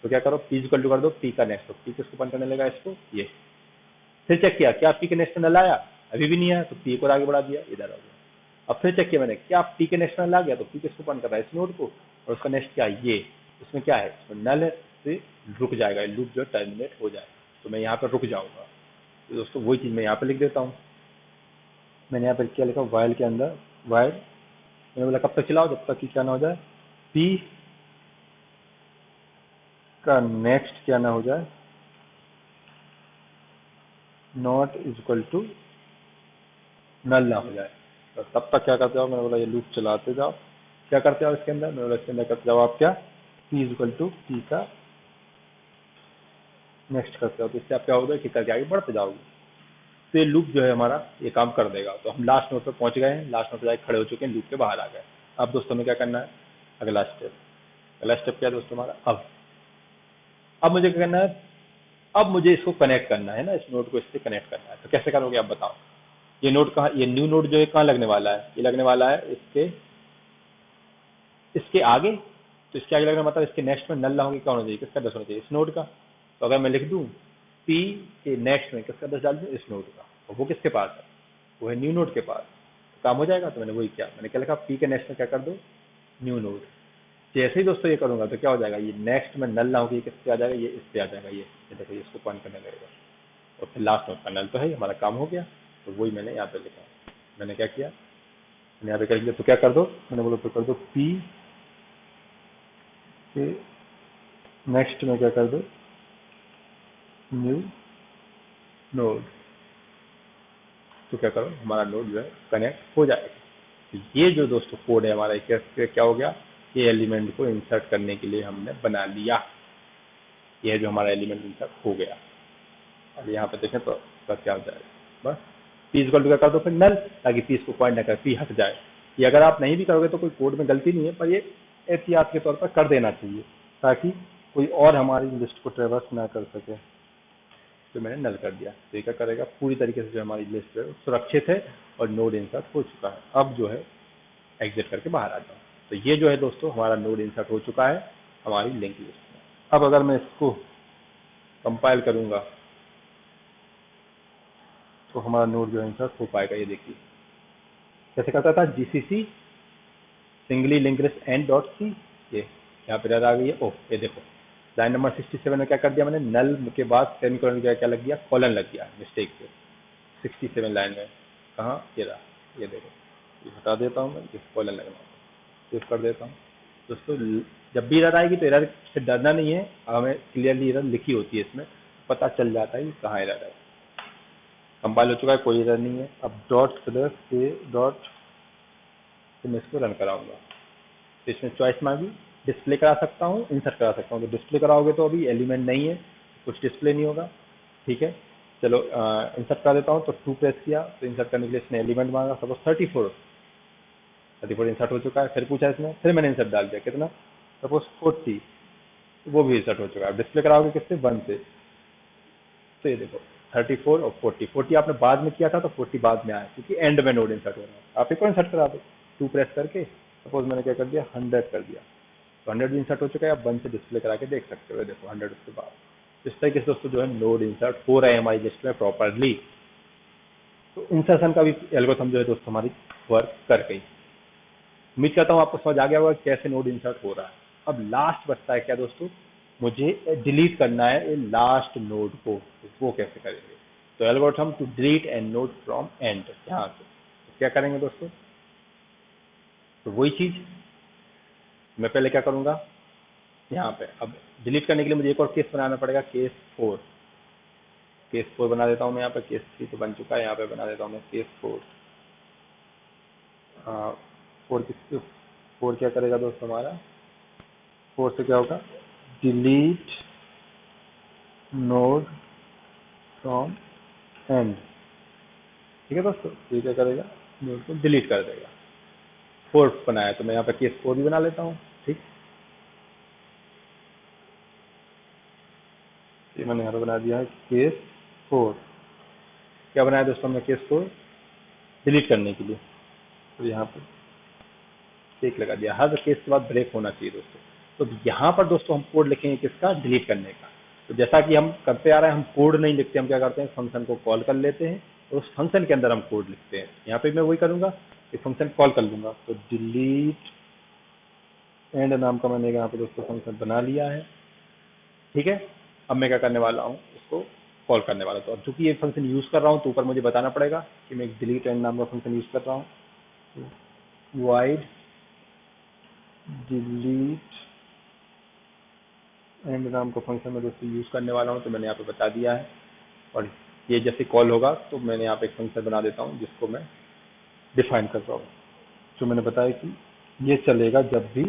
तो क्या करो, पी इक्वल टू कर दो पी का नेक्स्ट, तो पी किसको पॉइंट करने लगा, इसको, ये। फिर चेक किया क्या पी के नेक्स्ट में नल आया, अभी भी नहीं आया, तो पी को आगे बढ़ा दिया, इधर आ गया। अब फिर चेक किया मैंने क्या पी के नेक्स्ट में नल आ गया, तो पी किसको पॉइंट कर रहा है, इस नोड को, और उसका नेक्स्ट क्या है, ये। उसमें क्या है, इसमें नल है, तो ये रुक जाएगा, लूप जो टर्मिनेट हो जाएगा, तो मैं यहाँ पर रुक जाऊंगा। तो दोस्तों वही चीज़ मैं यहाँ पर लिख देता हूँ। मैंने यहाँ पर क्या लिखा, वाइल के अंदर, वाइल मैंने बोला कब तक चलाओ, जब तक कि क्या ना हो जाए, पी का नेक्स्ट क्या ना हो जाए, not is equal to null ना हो जाए। तो तब तक क्या करते जाओ, मैंने बोला ये लूप चलाते जाओ। क्या करते जाओ इसके अंदर, मैंने बोला इसके अंदर करते जाओ आप क्या, P is equal to P का नेक्स्ट करते जाओ, तो इससे आप क्या होगा कि करके आगे बढ़ते जाओगे, तो ये लूप जो है हमारा ये काम कर देगा। तो हम लास्ट नोड पे पहुंच गए हैं, लास्ट नोड पे जाके खड़े हो चुके हैं, लूप के बाहर आ गए। अब दोस्तों में क्या करना है, अगला स्टेप क्या है दोस्तों हमारा, अब मुझे क्या करना है, अब मुझे इसको कनेक्ट करना है ना, इस नोड को इससे कनेक्ट करना है। तो कैसे करोगे आप बताओ, ये नोड कहाँ, ये न्यू नोड जो है कहाँ लगने वाला है, ये लगने वाला है इसके इसके आगे। तो इसके आगे लगना मतलब इसके नेक्स्ट में नल ना होगी, क्या होना चाहिए, किसका एड्रेस होना चाहिए, इस नोड का। तो अगर मैं लिख दूं पी के नेक्स्ट में किसका एड्रेस डाल दूं, इस नोड का, और वो किसके पास है, वो है न्यू नोड के पास। तो काम हो जाएगा। तो मैंने वही किया, मैंने क्या लिखा, पी के नेक्स्ट में क्या कर दो, न्यू नोड। जैसे ही दोस्तों ये करूंगा तो क्या हो जाएगा, ये नेक्स्ट में नल ना होगी, किस पे आ जाएगा, ये इस पे आ जाएगा, ये देखो ये इसको पॉइंट करने लगेगा, और फिर लास्ट नोड का नल तो है, हमारा काम हो गया। तो वही मैंने यहाँ पे लिखा, मैंने क्या किया, मैंने यहाँ पे कर दिया। तो क्या कर दो, मैंने बोला तो कर दो पी के नेक्स्ट में क्या कर दो, न्यू नोड। तो क्या करो, हमारा नोड जो है कनेक्ट हो जाएगा। तो ये जो दोस्तों कोड है हमारा, क्या हो गया, ये एलिमेंट को इंसर्ट करने के लिए हमने बना लिया। ये जो हमारा एलिमेंट इंसर्ट हो गया, अब यहाँ पे देखें तो बस क्या हो जाएगा, बस पी इक्वल टू क्या कर दो फिर नल, ताकि पी इसको पॉइंट ना कर, पी हट जाए। ये अगर आप नहीं भी करोगे तो कोई कोड में गलती नहीं है, पर ये एहतियात के तौर पर कर देना चाहिए, ताकि कोई और हमारी लिस्ट को ट्रेवर्स ना कर सके। तो मैंने नल कर दिया, तो ये क्या करेगा, पूरी तरीके से जो हमारी लिस्ट है सुरक्षित है और नोड इंसर्ट हो चुका है। अब जो है एग्जिट करके बाहर आ जाओ। तो ये जो है दोस्तों हमारा नोड इंसर्ट हो चुका है हमारी लिंक लिस्ट में। अब अगर मैं इसको कंपाइल करूंगा तो हमारा नोड जो है इंसर्ट हो पाएगा। ये देखिए कैसे करता था, GCC singly link list and dot C, ये यहाँ पे आ गई है। ओह ये देखो लाइन नंबर 67 में क्या कर दिया मैंने, नल के बाद सेमीकोलन क्या लग गया, कॉलन लग गया मिस्टेक से 67 लाइन में। कहाँ, ये रहा, ये देखो, ये हटा देता हूँ मैं, इस कॉलन लगना, सेव कर देता हूँ। दोस्तों जब भी एरर आएगी तो एरर से डरना नहीं है, हमें क्लियरली एरर लिखी होती है, इसमें पता चल जाता है कि कहाँ एरर है। कंपाइल हो चुका है, कोई एरर नहीं है। अब डॉट स्लैश के डॉट से मैं इसको रन कराऊंगा। तो इसमें चॉइस मांगी, डिस्प्ले करा सकता हूँ, इंसर्ट करा सकता हूँ। तो डिस्प्ले कराओगे तो अभी एलिमेंट नहीं है, कुछ डिस्प्ले नहीं होगा, ठीक है। चलो इंसर्ट करा देता हूँ, तो 2 प्रेस किया तो इंसर्ट करने के लिए इसने एलिमेंट मांगा, सपोज 34 इंसर्ट हो चुका है। फिर पूछा इसने, फिर मैंने इंसर्ट डाल दिया, कितना, सपोज 40, वो भी इंसर्ट हो चुका है। डिस्प्ले कराओगे किससे, 1 से। तो ये देखो 34 और 40 आपने बाद में किया था तो 40 बाद में आया, क्योंकि एंड में नोड इंसर्ट हो रहा है। आप एक और इंसर्ट करा दो, 2 प्रेस करके, सपोज मैंने क्या कर दिया, 100 कर दिया, तो 100 भी इंसर्ट हो चुका है। आप 1 से डिस्प्ले करा के देख सकते हो, देखो 100 उसके बाद। इस तरीके से दोस्तों जो है नोड इंसर्ट हो रहे हैं हमारी लिस्ट में प्रॉपरली। तो इंसर्शन का भी एल्गोरिथम जो है दोस्तों हमारी वर्क कर गई। उम्मीद करता हूँ आपको समझ आ गया होगा कैसे नोड इंसर्ट हो रहा है। अब लास्ट बचता है क्या दोस्तों, मुझे डिलीट करना है ये लास्ट नोड को, वो कैसे करेंगे। तो algorithm to delete end node from end, यहाँ से तो क्या करेंगे दोस्तों, तो वही चीज मैं पहले क्या करूंगा, यहाँ पे अब डिलीट करने के लिए मुझे एक और केस बनाना पड़ेगा, केस 4। केस 4 बना देता हूँ मैं यहाँ पे, केस 3 तो बन चुका है, यहाँ पे बना देता हूँ मैं केस 4। हाँ 4 क्या करेगा दोस्त हमारा, 4 से क्या होगा, डिलीट नोड फ्रॉम एंड। ठीक है दोस्तों, ये क्या करेगा, नोड को डिलीट कर देगा। 4 बनाया तो मैं यहाँ पे केस 4 भी बना लेता हूँ। ठीक, ये मैंने यहाँ पे बना दिया है केस 4। क्या बनाया दोस्तों हमने केस 4, डिलीट करने के लिए, तो यहाँ पे चेक लगा दिया। हर केस के बाद ब्रेक होना चाहिए दोस्तों। तो यहाँ पर दोस्तों हम कोड लिखेंगे किसका, डिलीट करने का। तो जैसा कि हम करते आ रहे हैं, हम कोड नहीं लिखते, हम क्या करते हैं, फंक्शन को कॉल कर लेते हैं और उस फंक्शन के अंदर हम कोड लिखते हैं। यहाँ पे मैं वही करूंगा, एक फंक्शन कॉल कर लूंगा। तो डिलीट एंड नाम का मैंने यहाँ पे दोस्तों फंक्शन बना लिया है। ठीक है, अब मैं क्या करने वाला हूँ, इसको कॉल करने वाला। तो अब चूंकि ये फंक्शन यूज कर रहा हूँ तो ऊपर मुझे बताना पड़ेगा कि मैं एक डिलीट एंड नाम का फंक्शन यूज कर रहा हूँ। वाइड डिलीट एंड नाम का फंक्शन मैं दोस्तों यूज करने वाला हूँ, तो मैंने यहाँ पे बता दिया है। और ये जैसे कॉल होगा तो मैंने यहाँ पे एक फंक्शन बना देता हूँ जिसको मैं डिफाइन कर रहा हूँ। जो मैंने बताया कि ये चलेगा जब भी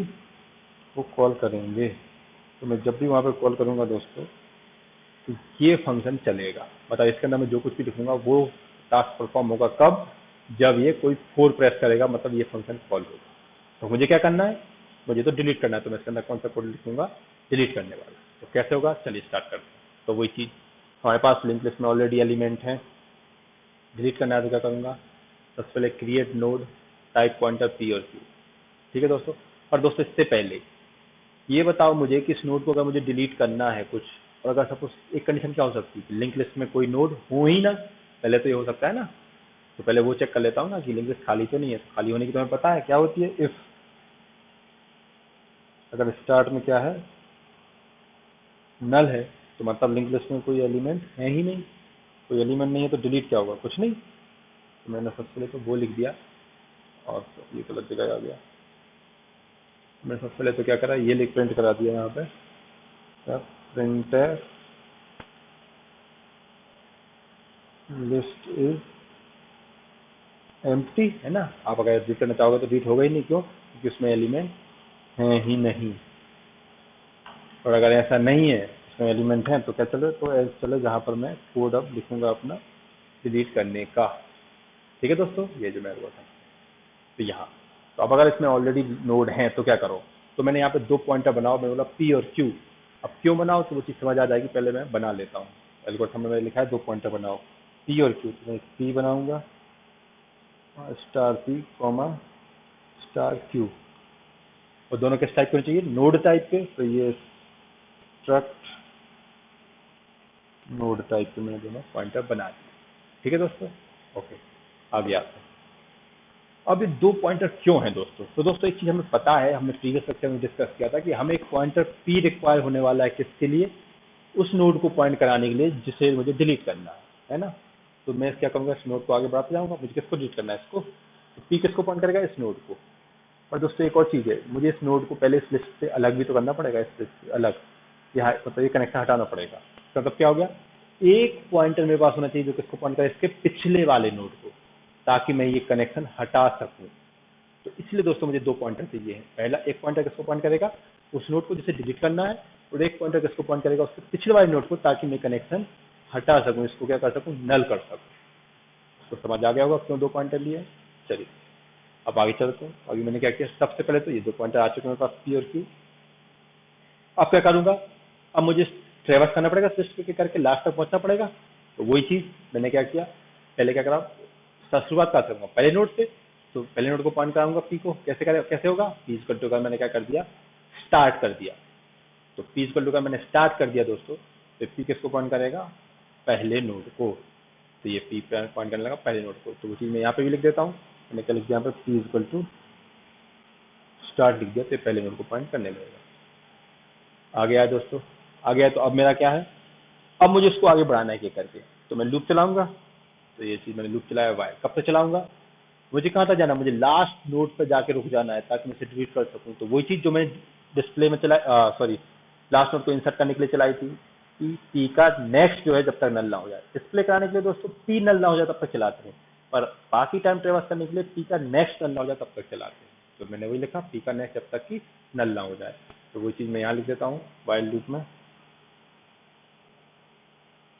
वो कॉल करेंगे, तो मैं जब भी वहाँ पे कॉल करूँगा दोस्तों तो ये फंक्शन चलेगा। मतलब इसके अंदर मैं जो कुछ भी लिखूंगा वो टास्क परफॉर्म होगा कब, जब ये कोई 4 प्रेस करेगा, मतलब ये फंक्शन कॉल होगा। तो मुझे क्या करना है, मुझे तो डिलीट करना है, तो मैं इसके अंदर कौन सा कोड लिखूंगा, डिलीट करने वाला। तो कैसे होगा, चलिए स्टार्ट करते हैं। तो वही चीज़, हमारे पास लिंक लिस्ट में ऑलरेडी एलिमेंट है, डिलीट करना है तो क्या करूँगा, सबसे पहले create node, type pointer P और क्यू। ठीक है दोस्तों। और दोस्तों इससे पहले ये बताओ मुझे कि इस नोड को अगर मुझे डिलीट करना है कुछ, और अगर सपोज एक कंडीशन क्या हो सकती है, लिंक लिस्ट में कोई नोड हो ही ना, पहले तो ये हो सकता है ना। तो पहले वो चेक कर लेता हूँ ना कि लिंक लिस्ट खाली तो नहीं है। तो खाली होने की तुम्हें पता है क्या होती है, इफ अगर स्टार्ट में क्या है, नल है, तो मतलब लिंक लिस्ट में कोई एलिमेंट है ही नहीं। कोई एलिमेंट नहीं है तो डिलीट क्या होगा, कुछ नहीं। तो मैंने सबसे पहले तो वो लिख दिया, और ये गलत जगह आ गया। मैंने सबसे पहले तो क्या करा, ये लिख प्रिंट करा दिया यहाँ पे, प्रिंटर लिस्ट इज एम्प्टी, है ना। आप अगर डिलीट करना चाहोगे तो डिलीट होगा ही नहीं, क्यों, क्योंकि उसमें एलिमेंट है ही नहीं। और अगर ऐसा नहीं है, इसमें एलिमेंट है, तो क्या चले, तो ऐसे चले जहाँ पर मैं कोड अब लिखूंगा अपना डिलीट करने का। ठीक है दोस्तों, ये जो मैं बोला तो यहाँ, तो अब अगर इसमें ऑलरेडी नोड है तो क्या करो, तो मैंने यहाँ पे 2 पॉइंटर बनाओ, मैं बोला पी और क्यू। अब क्यों बनाओ, तो वो चीज़ समझ आ जाएगी, पहले मैं बना लेता हूँ। एल्गोरिथम में मैंने लिखा है 2 पॉइंटर बनाओ, पी और क्यू। तो मैं पी बनाऊंगा, star P comma star Q, और दोनों किस टाइप के होने चाहिए, नोड टाइप के। तो ये स्ट्रक्ट नोड टाइप के मैंने दोनों पॉइंटर बना दिए। ठीक है दोस्तों, ओके, आगे आते हैं। अब ये 2 पॉइंटर क्यों हैं दोस्तों, तो दोस्तों एक चीज़ हमें पता है, हमने प्रीवियस लेक्चर में डिस्कस किया था कि हमें एक पॉइंटर पी रिक्वायर होने वाला है, किसके लिए, उस नोड को पॉइंट कराने के लिए जिसे मुझे डिलीट करना है ना। तो मैं क्या करूँगा, इस नोड को आगे बढ़ाते जाऊँगा, मुझे किसको डिलीट करना है, इसको। तो पी किसको पॉइंट करेगा, इस नोड को। और दोस्तों एक और चीज़ है, मुझे इस नोड को पहले इस लिस्ट से अलग भी तो करना पड़ेगा, इस लिस्ट से अलग, यहाँ मतलब ये कनेक्शन हटाना पड़ेगा। तो मतलब क्या हो गया, एक पॉइंटर मेरे पास होना चाहिए जो किसको पॉइंट करे, इसके पिछले वाले नोड को, ताकि मैं ये कनेक्शन हटा सकूँ। तो इसलिए दोस्तों मुझे 2 पॉइंटर चाहिए है। पहला एक पॉइंटर किसको पॉइंट करेगा, उस नोड को जिसे डिलीट करना है, और एक पॉइंटर किसको पॉइंट करेगा, उसके पिछले वाले नोड को, ताकि मैं कनेक्शन हटा सकूँ, इसको क्या कर सकूँ, नल कर सकूँ। उसको समझ आ गया होगा क्यों 2 पॉइंटर लिए। चलिए अब आगे चलते हैं। अभी मैंने क्या किया, सबसे पहले तो ये 2 पॉइंटर आ चुके हैं मेरे पास, पी और क्यू। अब क्या करूंगा, अब मुझे ट्रेवर्स करना पड़ेगा, लिस्ट करके लास्ट तक पहुंचना पड़ेगा। तो वही चीज मैंने क्या किया, पहले क्या करा, शुरुआत कहाँ से करूंगा, पहले नोड से। तो पहले नोड को पॉइंट कराऊंगा पी को, कैसे होगा, पी इक्वल टू का मैंने क्या कर दिया, स्टार्ट कर दिया। तो पी इक्वल टू का मैंने स्टार्ट कर दिया दोस्तों। तो पी किसको पॉइंट करेगा, पहले नोड को। तो ये पी पॉइंट करने लगा पहले नोड को। तो वो चीज़ मैं यहाँ पे भी लिख देता हूँ, मैंने क्या लिख दिया यहाँ पे, पी इक्वल टू स्टार्ट लिख दिया, तो पहले नोड को पॉइंट करने लगेगा। आ गया है दोस्तों, आ गया। तो अब मेरा क्या है, अब मुझे इसको आगे बढ़ाना है, क्या करके, तो मैं लूप चलाऊंगा। तो ये चीज़ मैंने लूप चलाया हुआ है, कब तक चलाऊंगा, मुझे कहाँ तक जाना, मुझे लास्ट नोड पर जाके रुक जाना है, ताकि मैं इसे डिलीट कर सकूँ। तो वही चीज़ जो मैं डिस्प्ले में चला, सॉरी, लास्ट नोड को इंसर्ट करने के लिए चलाई थी, पी का नेक्स्ट जो है जब तक नल ना हो जाए। डिस्प्ले कराने के लिए दोस्तों पी नल ना हो जाए तब तक चलाते हैं, पर बाकी टाइम ट्रेवर्स करने के लिए पी का नेक्स्ट नल ना हो जाए तब तक चलाते हैं। तो मैंने वही लिखा, पी का नेक्स्ट जब तक कि नल ना हो जाए। तो वो चीज़ मैं यहाँ लिख देता हूँ वाइल लूप में।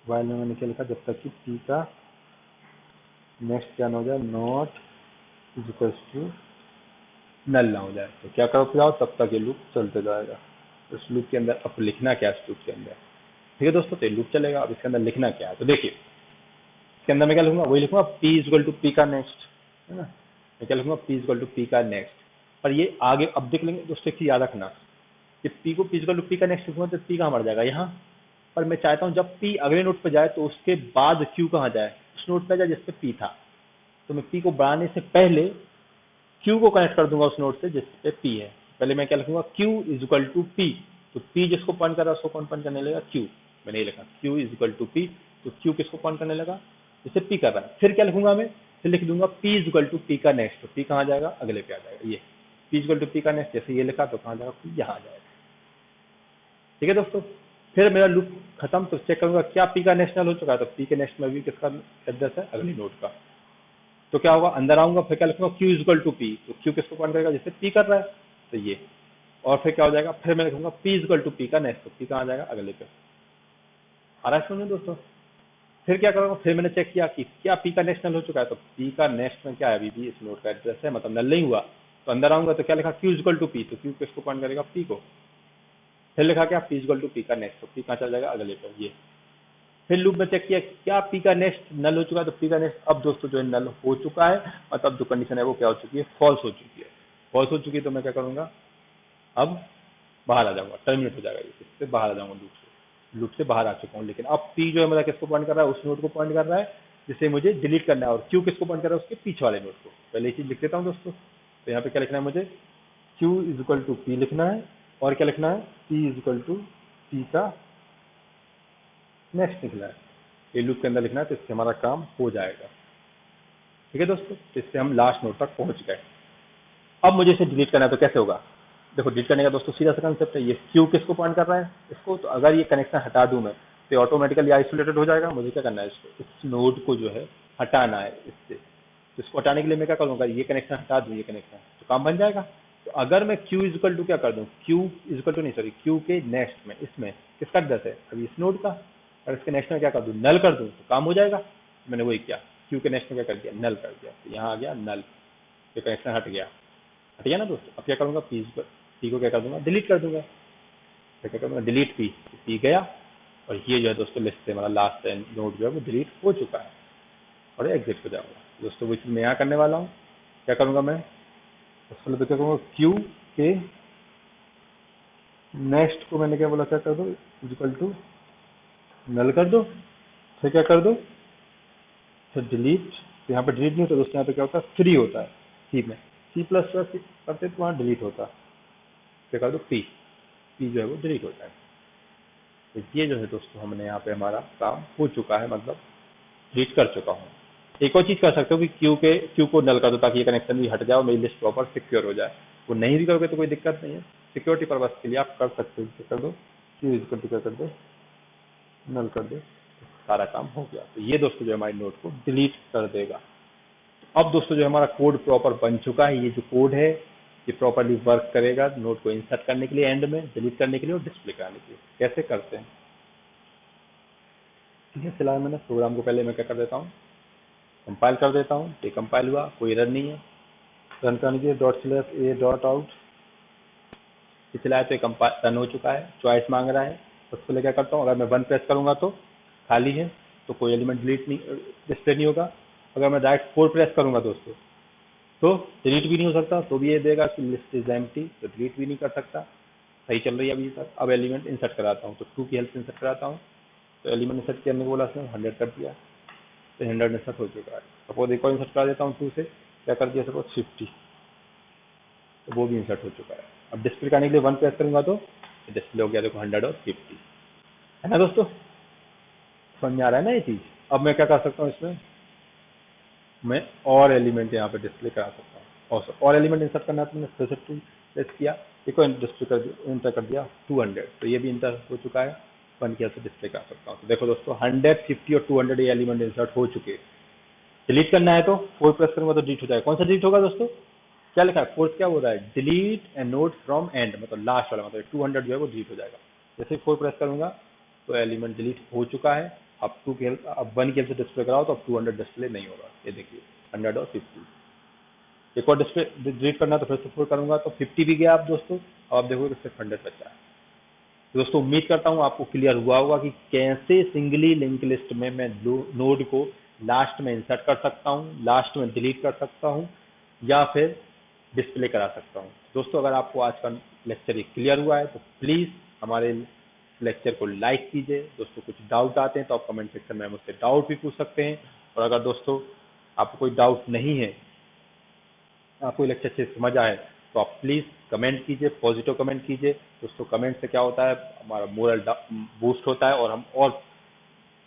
वाइल में मैंने क्या लिखा, जब तक कि पी का नेक्स्ट क्या ना हो जाए, not is equals to null ना हो जाए। तो क्या करो आओ, तब तक ये लूप चलते जाएगा। तो इस लूप के अंदर अब लिखना क्या है, इस लूप के अंदर ठीक है दोस्तों, तो ये लूप चलेगा। अब इसके अंदर लिखना क्या है, तो देखिए इसके अंदर मैं क्या लिखूंगा, वही लिखूंगा p इक्वल टू पी का नेक्स्ट, है ना। मैं क्या लिखूंगा, p इक्वल टू पी का नेक्स्ट। पर ये आगे अब देख लेंगे दोस्तों, एक चीज याद रखना, कि p को p इक्वल टू पी का नेक्स्ट लिखूंगा तो p कहाँ मर जाएगा, यहाँ। पर मैं चाहता हूँ जब p अगले नोड पर जाए तो उसके बाद q कहाँ जाए, उस नोड पर जाए जिसपे p था। तो मैं p को बढ़ाने से पहले q को कनेक्ट कर दूंगा उस नोड से जिसपे p है। पहले मैं क्या लिखूंगा, q is equal to p, तो p जिसको पॉइंट कर रहा है उसको कौन पॉइंट करने लगा, q। मैंने ये लिखा q is equal to p, तो q किसको पॉइंट करने लगा, जिससे p कर रहा है। फिर क्या लिखूंगा मैं, फिर लिख दूंगा p is equal to p का नेक्स्ट, तो p कहाँ जाएगा, अगले पे आ जाएगा। ये p is equal to p का नेक्स्ट जैसे ये लिखा तो कहाँ जाएगा, p यहाँ जाएगा। ठीक है दोस्तों, फिर मेरा लूप खत्म। तो चेक करूंगा क्या p का नेक्स्ट नल हो चुका है, तो p के नेक्स्ट में भी किसका एड्रेस है, अगले नोड का। तो क्या होगा, अंदर आऊंगा, फिर क्या लिखूंगा, q is equal to p, तो q किसको पॉइंट करेगा, जिससे p कर रहा है, तो ये। और फिर क्या हो जाएगा, फिर मैं लिखूंगा p is equal to p का नेक्स्ट, तो p कहाँ जाएगा, अगले पे। आ रहा है समझ में दोस्तों। फिर क्या करूंगा, फिर मैंने चेक किया कि क्या p का नेक्स्ट नल हो चुका है, तो p का नेक्स्ट में क्या है, अभी भी इस नोड का एड्रेस है, मतलब नल नहीं हुआ। तो अंदर आऊंगा तो क्या लिखा, q is equal to p, तो q किसको पॉइंट करेगा, p को। फिर लिखा क्या, p is equal to p का नेक्स्ट, तो p कहाँ चला जाएगा, अगले पे, ये। फिर लूप में चेक किया क्या p का नेक्स्ट नल हो चुका है, तो p का नेक्स्ट अब दोस्तों जो है नल हो चुका है, मतलब जो कंडीशन है वो क्या हो चुकी है, फॉल्स हो चुकी है। फॉल्स हो चुकी है तो मैं क्या करूंगा, अब बाहर आ जाऊंगा, टर्मिनेट हो जाएगा, इससे बाहर आ जाऊंगा लूप से बाहर आ चुका हूँ। लेकिन अब p जो है मेरा किसको पॉइंट कर रहा है, उस नोड को पॉइंट कर रहा है जिसे मुझे डिलीट करना है, और q किसको पॉइंट कर रहा है, उसके पीछे वाले नोड को। पहले ये चीज लिख देता हूँ दोस्तों। तो यहाँ पे क्या लिखना है मुझे, q is equal to p लिखना है, और क्या लिखना है, p is equal to p का नेक्स्ट लिखना है। ये लूप के अंदर लिखना है, तो इससे हमारा काम हो जाएगा। ठीक है दोस्तों, तो इससे हम लास्ट नोड तक पहुंच गए। अब मुझे इसे डिलीट करना है तो कैसे होगा, देखो डिलीट करने का दोस्तों सीधा सा कंसेप्ट है, ये क्यू किसको पॉइंट कर रहा है, इसको। तो अगर ये कनेक्शन हटा दूं मैं तो ऑटोमेटिकली आइसोलेटेड हो जाएगा। मुझे क्या करना है, इसको, इस नोड को जो है हटाना है इससे। तो इसको हटाने के लिए मैं क्या करूँगा, ये कनेक्शन हटा दूँ, ये कनेक्शन, तो काम बन जाएगा। तो अगर मैं क्यू इजकल टू क्या कर दूँ, क्यू इजकल टू नहीं, सॉरी, क्यू के नेक्स्ट में, इसमें किसका एड्रेस है, अभी इस नोड का, और इसके नेक्स्ट में क्या कर दूँ, नल कर दूँ, तो काम हो जाएगा। मैंने वही किया, क्यू के नेक्स्ट में क्या कर दिया, नल कर दिया, तो यहाँ आ गया नल, ये कनेक्शन हट गया। हट गया ना दोस्तों। अब क्या करूँगा, पी को क्या कर दूंगा, डिलीट कर दूंगा। फिर क्या करूँगा, डिलीट पी गया, और ये जो है दोस्तों लिस्ट से हमारा लास्ट नोड जो है वो डिलीट हो चुका है, और एग्जिट हो जाऊंगा दोस्तों। वो चीज़ मैं यहाँ करने वाला हूँ। क्या करूँगा मैं, उसके लिए क्या करूँगा, क्यू के नेक्स्ट को मैंने क्या बोला, क्या कर दो, इक्वल टू नल कर दो। फिर क्या कर दो, फिर डिलीट। तो यहाँ पे डिलीट नहीं होता दोस्तों, यहाँ पे क्या होता है, फ्री होता है। सी में सी प्लस प्लस करते तो वहाँ डिलीट होता। क्या कर दो, पी जो है वो डिलीट होता है। तो ये जो है दोस्तों, हमने यहाँ पे हमारा काम हो चुका है, मतलब डिलीट कर चुका हूँ। एक और चीज़ कर सकते हो कि क्यू को नल कर दो, ताकि ये कनेक्शन भी हट जाए और मेरी लिस्ट प्रॉपर सिक्योर हो जाए। वो नहीं भी करोगे तो कोई दिक्कत नहीं है, सिक्योरिटी पर्पज के लिए आप कर सकते हो। कर दो क्यू इजकल टू, क्या कर दो, नल कर दो, सारा काम हो गया। तो ये दोस्तों जो हमारी नोट को डिलीट कर देगा। अब दोस्तों जो हमारा कोड प्रॉपर बन चुका है, ये जो कोड है ये प्रॉपरली वर्क करेगा नोट को इंसर्ट करने के लिए, एंड में डिलीट करने के लिए और डिस्प्ले कराने के लिए। कैसे करते हैं, ठीक है। फिलहाल मैंने प्रोग्राम को पहले मैं क्या कर देता हूँ, कंपाइल कर देता हूँ। ये कंपाइल हुआ, कोई एरर नहीं है। रन करने के लिए ./a.out चलाया तो ये कंपाइल रन हो चुका है। चॉइस मांग रहा है, सबसे पहले क्या करता हूँ, अगर मैं 1 प्रेस करूँगा तो खाली है, तो कोई एलिमेंट डिलीट नहीं, डिस्प्ले नहीं होगा। अगर मैं डायरेक्ट 4 प्रेस करूँगा दोस्तों तो डिलीट भी नहीं हो सकता, तो भी ये देगा कि लिस्ट इज एम्प्टी, तो डिलीट भी नहीं कर सकता। सही चल रही है अभी तक। अब एलिमेंट इंसर्ट कराता हूँ, तो 2 की हेल्प से इंसर्ट कराता हूँ। तो एलिमेंट इंसर्ट करने को बोला उसने 100 कर दिया, तो 100 इंसर्ट हो चुका है। सपोज एक और इंसर्ट करा देता हूँ 2 से, क्या कर दिया, सपोज 50, तो वो भी इंसर्ट हो चुका है। अब डिस्प्ले करने के लिए 1 प्रेस करूँगा तो डिस्प्ले हो गया, देखो 100 और 50, है ना दोस्तों। समझ में आ रहा है ना ये चीज़। अब मैं क्या कर सकता हूँ, इसमें मैं और एलिमेंट यहाँ पे डिस्प्ले करा सकता हूँ। और एलिमेंट इंसर्ट करना है तो मैंने प्रेस किया, एक और डिस्प्ले कर दिया, इंटर कर दिया 200, तो ये भी इंटर हो चुका है। बन के ऐसे डिस्प्ले कर सकता हूँ। तो देखो दोस्तों 150 और 200 ये एलिमेंट इंसर्ट हो चुके हैं। डिलीट करना है तो 4 प्रेस करूंगा तो डिलीट हो जाएगा। कौन सा डिलीट होगा दोस्तों, क्या लिखा है, फोर्स क्या हो रहा है, delete A note from and, मतलब लास्ट वाला, मतलब 200 जो है वो डिलीट हो जाएगा। जैसे 4 प्रेस करूंगा तो एलिमेंट डिलीट हो चुका है। अब 1 के से डिस्प्ले कराओ तो अब 200 डिस्प्ले नहीं होगा। ये देखिए 100 और 50। एक और डिस्प्ले डिलीट करना तो फिर से 4 करूंगा तो 50 भी गया। आप दोस्तों अब आप देखोगे तो सिर्फ 100 बचा है। दोस्तों उम्मीद करता हूँ आपको क्लियर हुआ होगा कि कैसे सिंगली लिंक लिस्ट में मैं नोड को लास्ट में इंसर्ट कर सकता हूँ, लास्ट में डिलीट कर सकता हूँ, या फिर डिस्प्ले करा सकता हूँ। दोस्तों अगर आपको आज का लेक्चर क्लियर हुआ है तो प्लीज़ हमारे लेक्चर को लाइक कीजिए। दोस्तों कुछ डाउट आते हैं तो आप कमेंट सेक्शन में मुझसे डाउट भी पूछ सकते हैं। और अगर दोस्तों आपको कोई डाउट नहीं है, आपको लेक्चर अच्छे से समझ आए तो आप प्लीज़ कमेंट कीजिए, पॉजिटिव कमेंट कीजिए। दोस्तों कमेंट से क्या होता है, हमारा मोरल बूस्ट होता है और हम और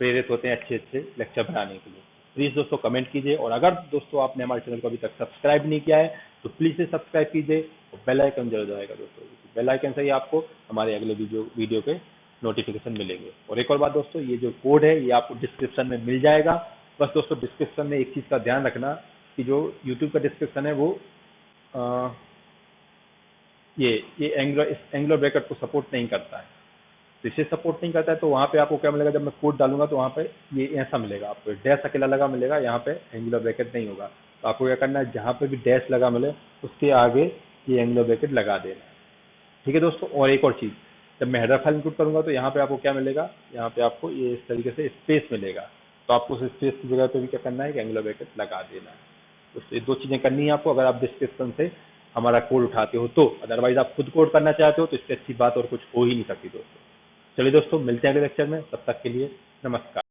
प्रेरित होते हैं अच्छे अच्छे लेक्चर बनाने के लिए। प्लीज़ दोस्तों कमेंट कीजिए। और अगर दोस्तों आपने हमारे चैनल को अभी तक सब्सक्राइब नहीं किया है तो प्लीज़ से सब्सक्राइब कीजिए और बेल आइकन जरूर दबाएगा दोस्तों। बेल आइकन से ही आपको हमारे अगले वीडियो के नोटिफिकेशन मिलेंगे। और एक और बात दोस्तों, ये जो कोड है ये आपको डिस्क्रिप्शन में मिल जाएगा। बस दोस्तों डिस्क्रिप्शन में एक चीज़ का ध्यान रखना कि जो यूट्यूब का डिस्क्रिप्शन है वो अ, ये एंग्लो ब्रैकेट को सपोर्ट नहीं करता है। तो इसे सपोर्ट नहीं करता है तो वहाँ पे आपको क्या मिलेगा, जब मैं कोड डालूंगा तो वहाँ पे ये ऐसा मिलेगा, आपको डैश अकेला लगा मिलेगा, यहाँ पे एंगुलर ब्रैकेट नहीं होगा। तो आपको क्या करना है, जहाँ पे भी डैश लगा मिले उसके आगे ये एंगुलर ब्रैकेट लगा देना है। ठीक है दोस्तों। और एक और चीज़, जब मैं हेडर फाइल इनपुट करूंगा तो यहाँ पे आपको क्या मिलेगा, यहाँ पे आपको ये इस तरीके से स्पेस मिलेगा। तो आपको उस स्पेस की जगह पे भी क्या करना है कि एंगुलर ब्रैकेट लगा देना है। तो ये 2 चीज़ें करनी है आपको अगर आप डिस्क्रिप्शन से हमारा कोड उठाते हो तो। अदरवाइज आप खुद कोड करना चाहते हो तो इससे अच्छी बात और कुछ हो ही नहीं सकती दोस्तों। चलिए दोस्तों मिलते हैं अगले लेक्चर में, तब तक के लिए नमस्कार।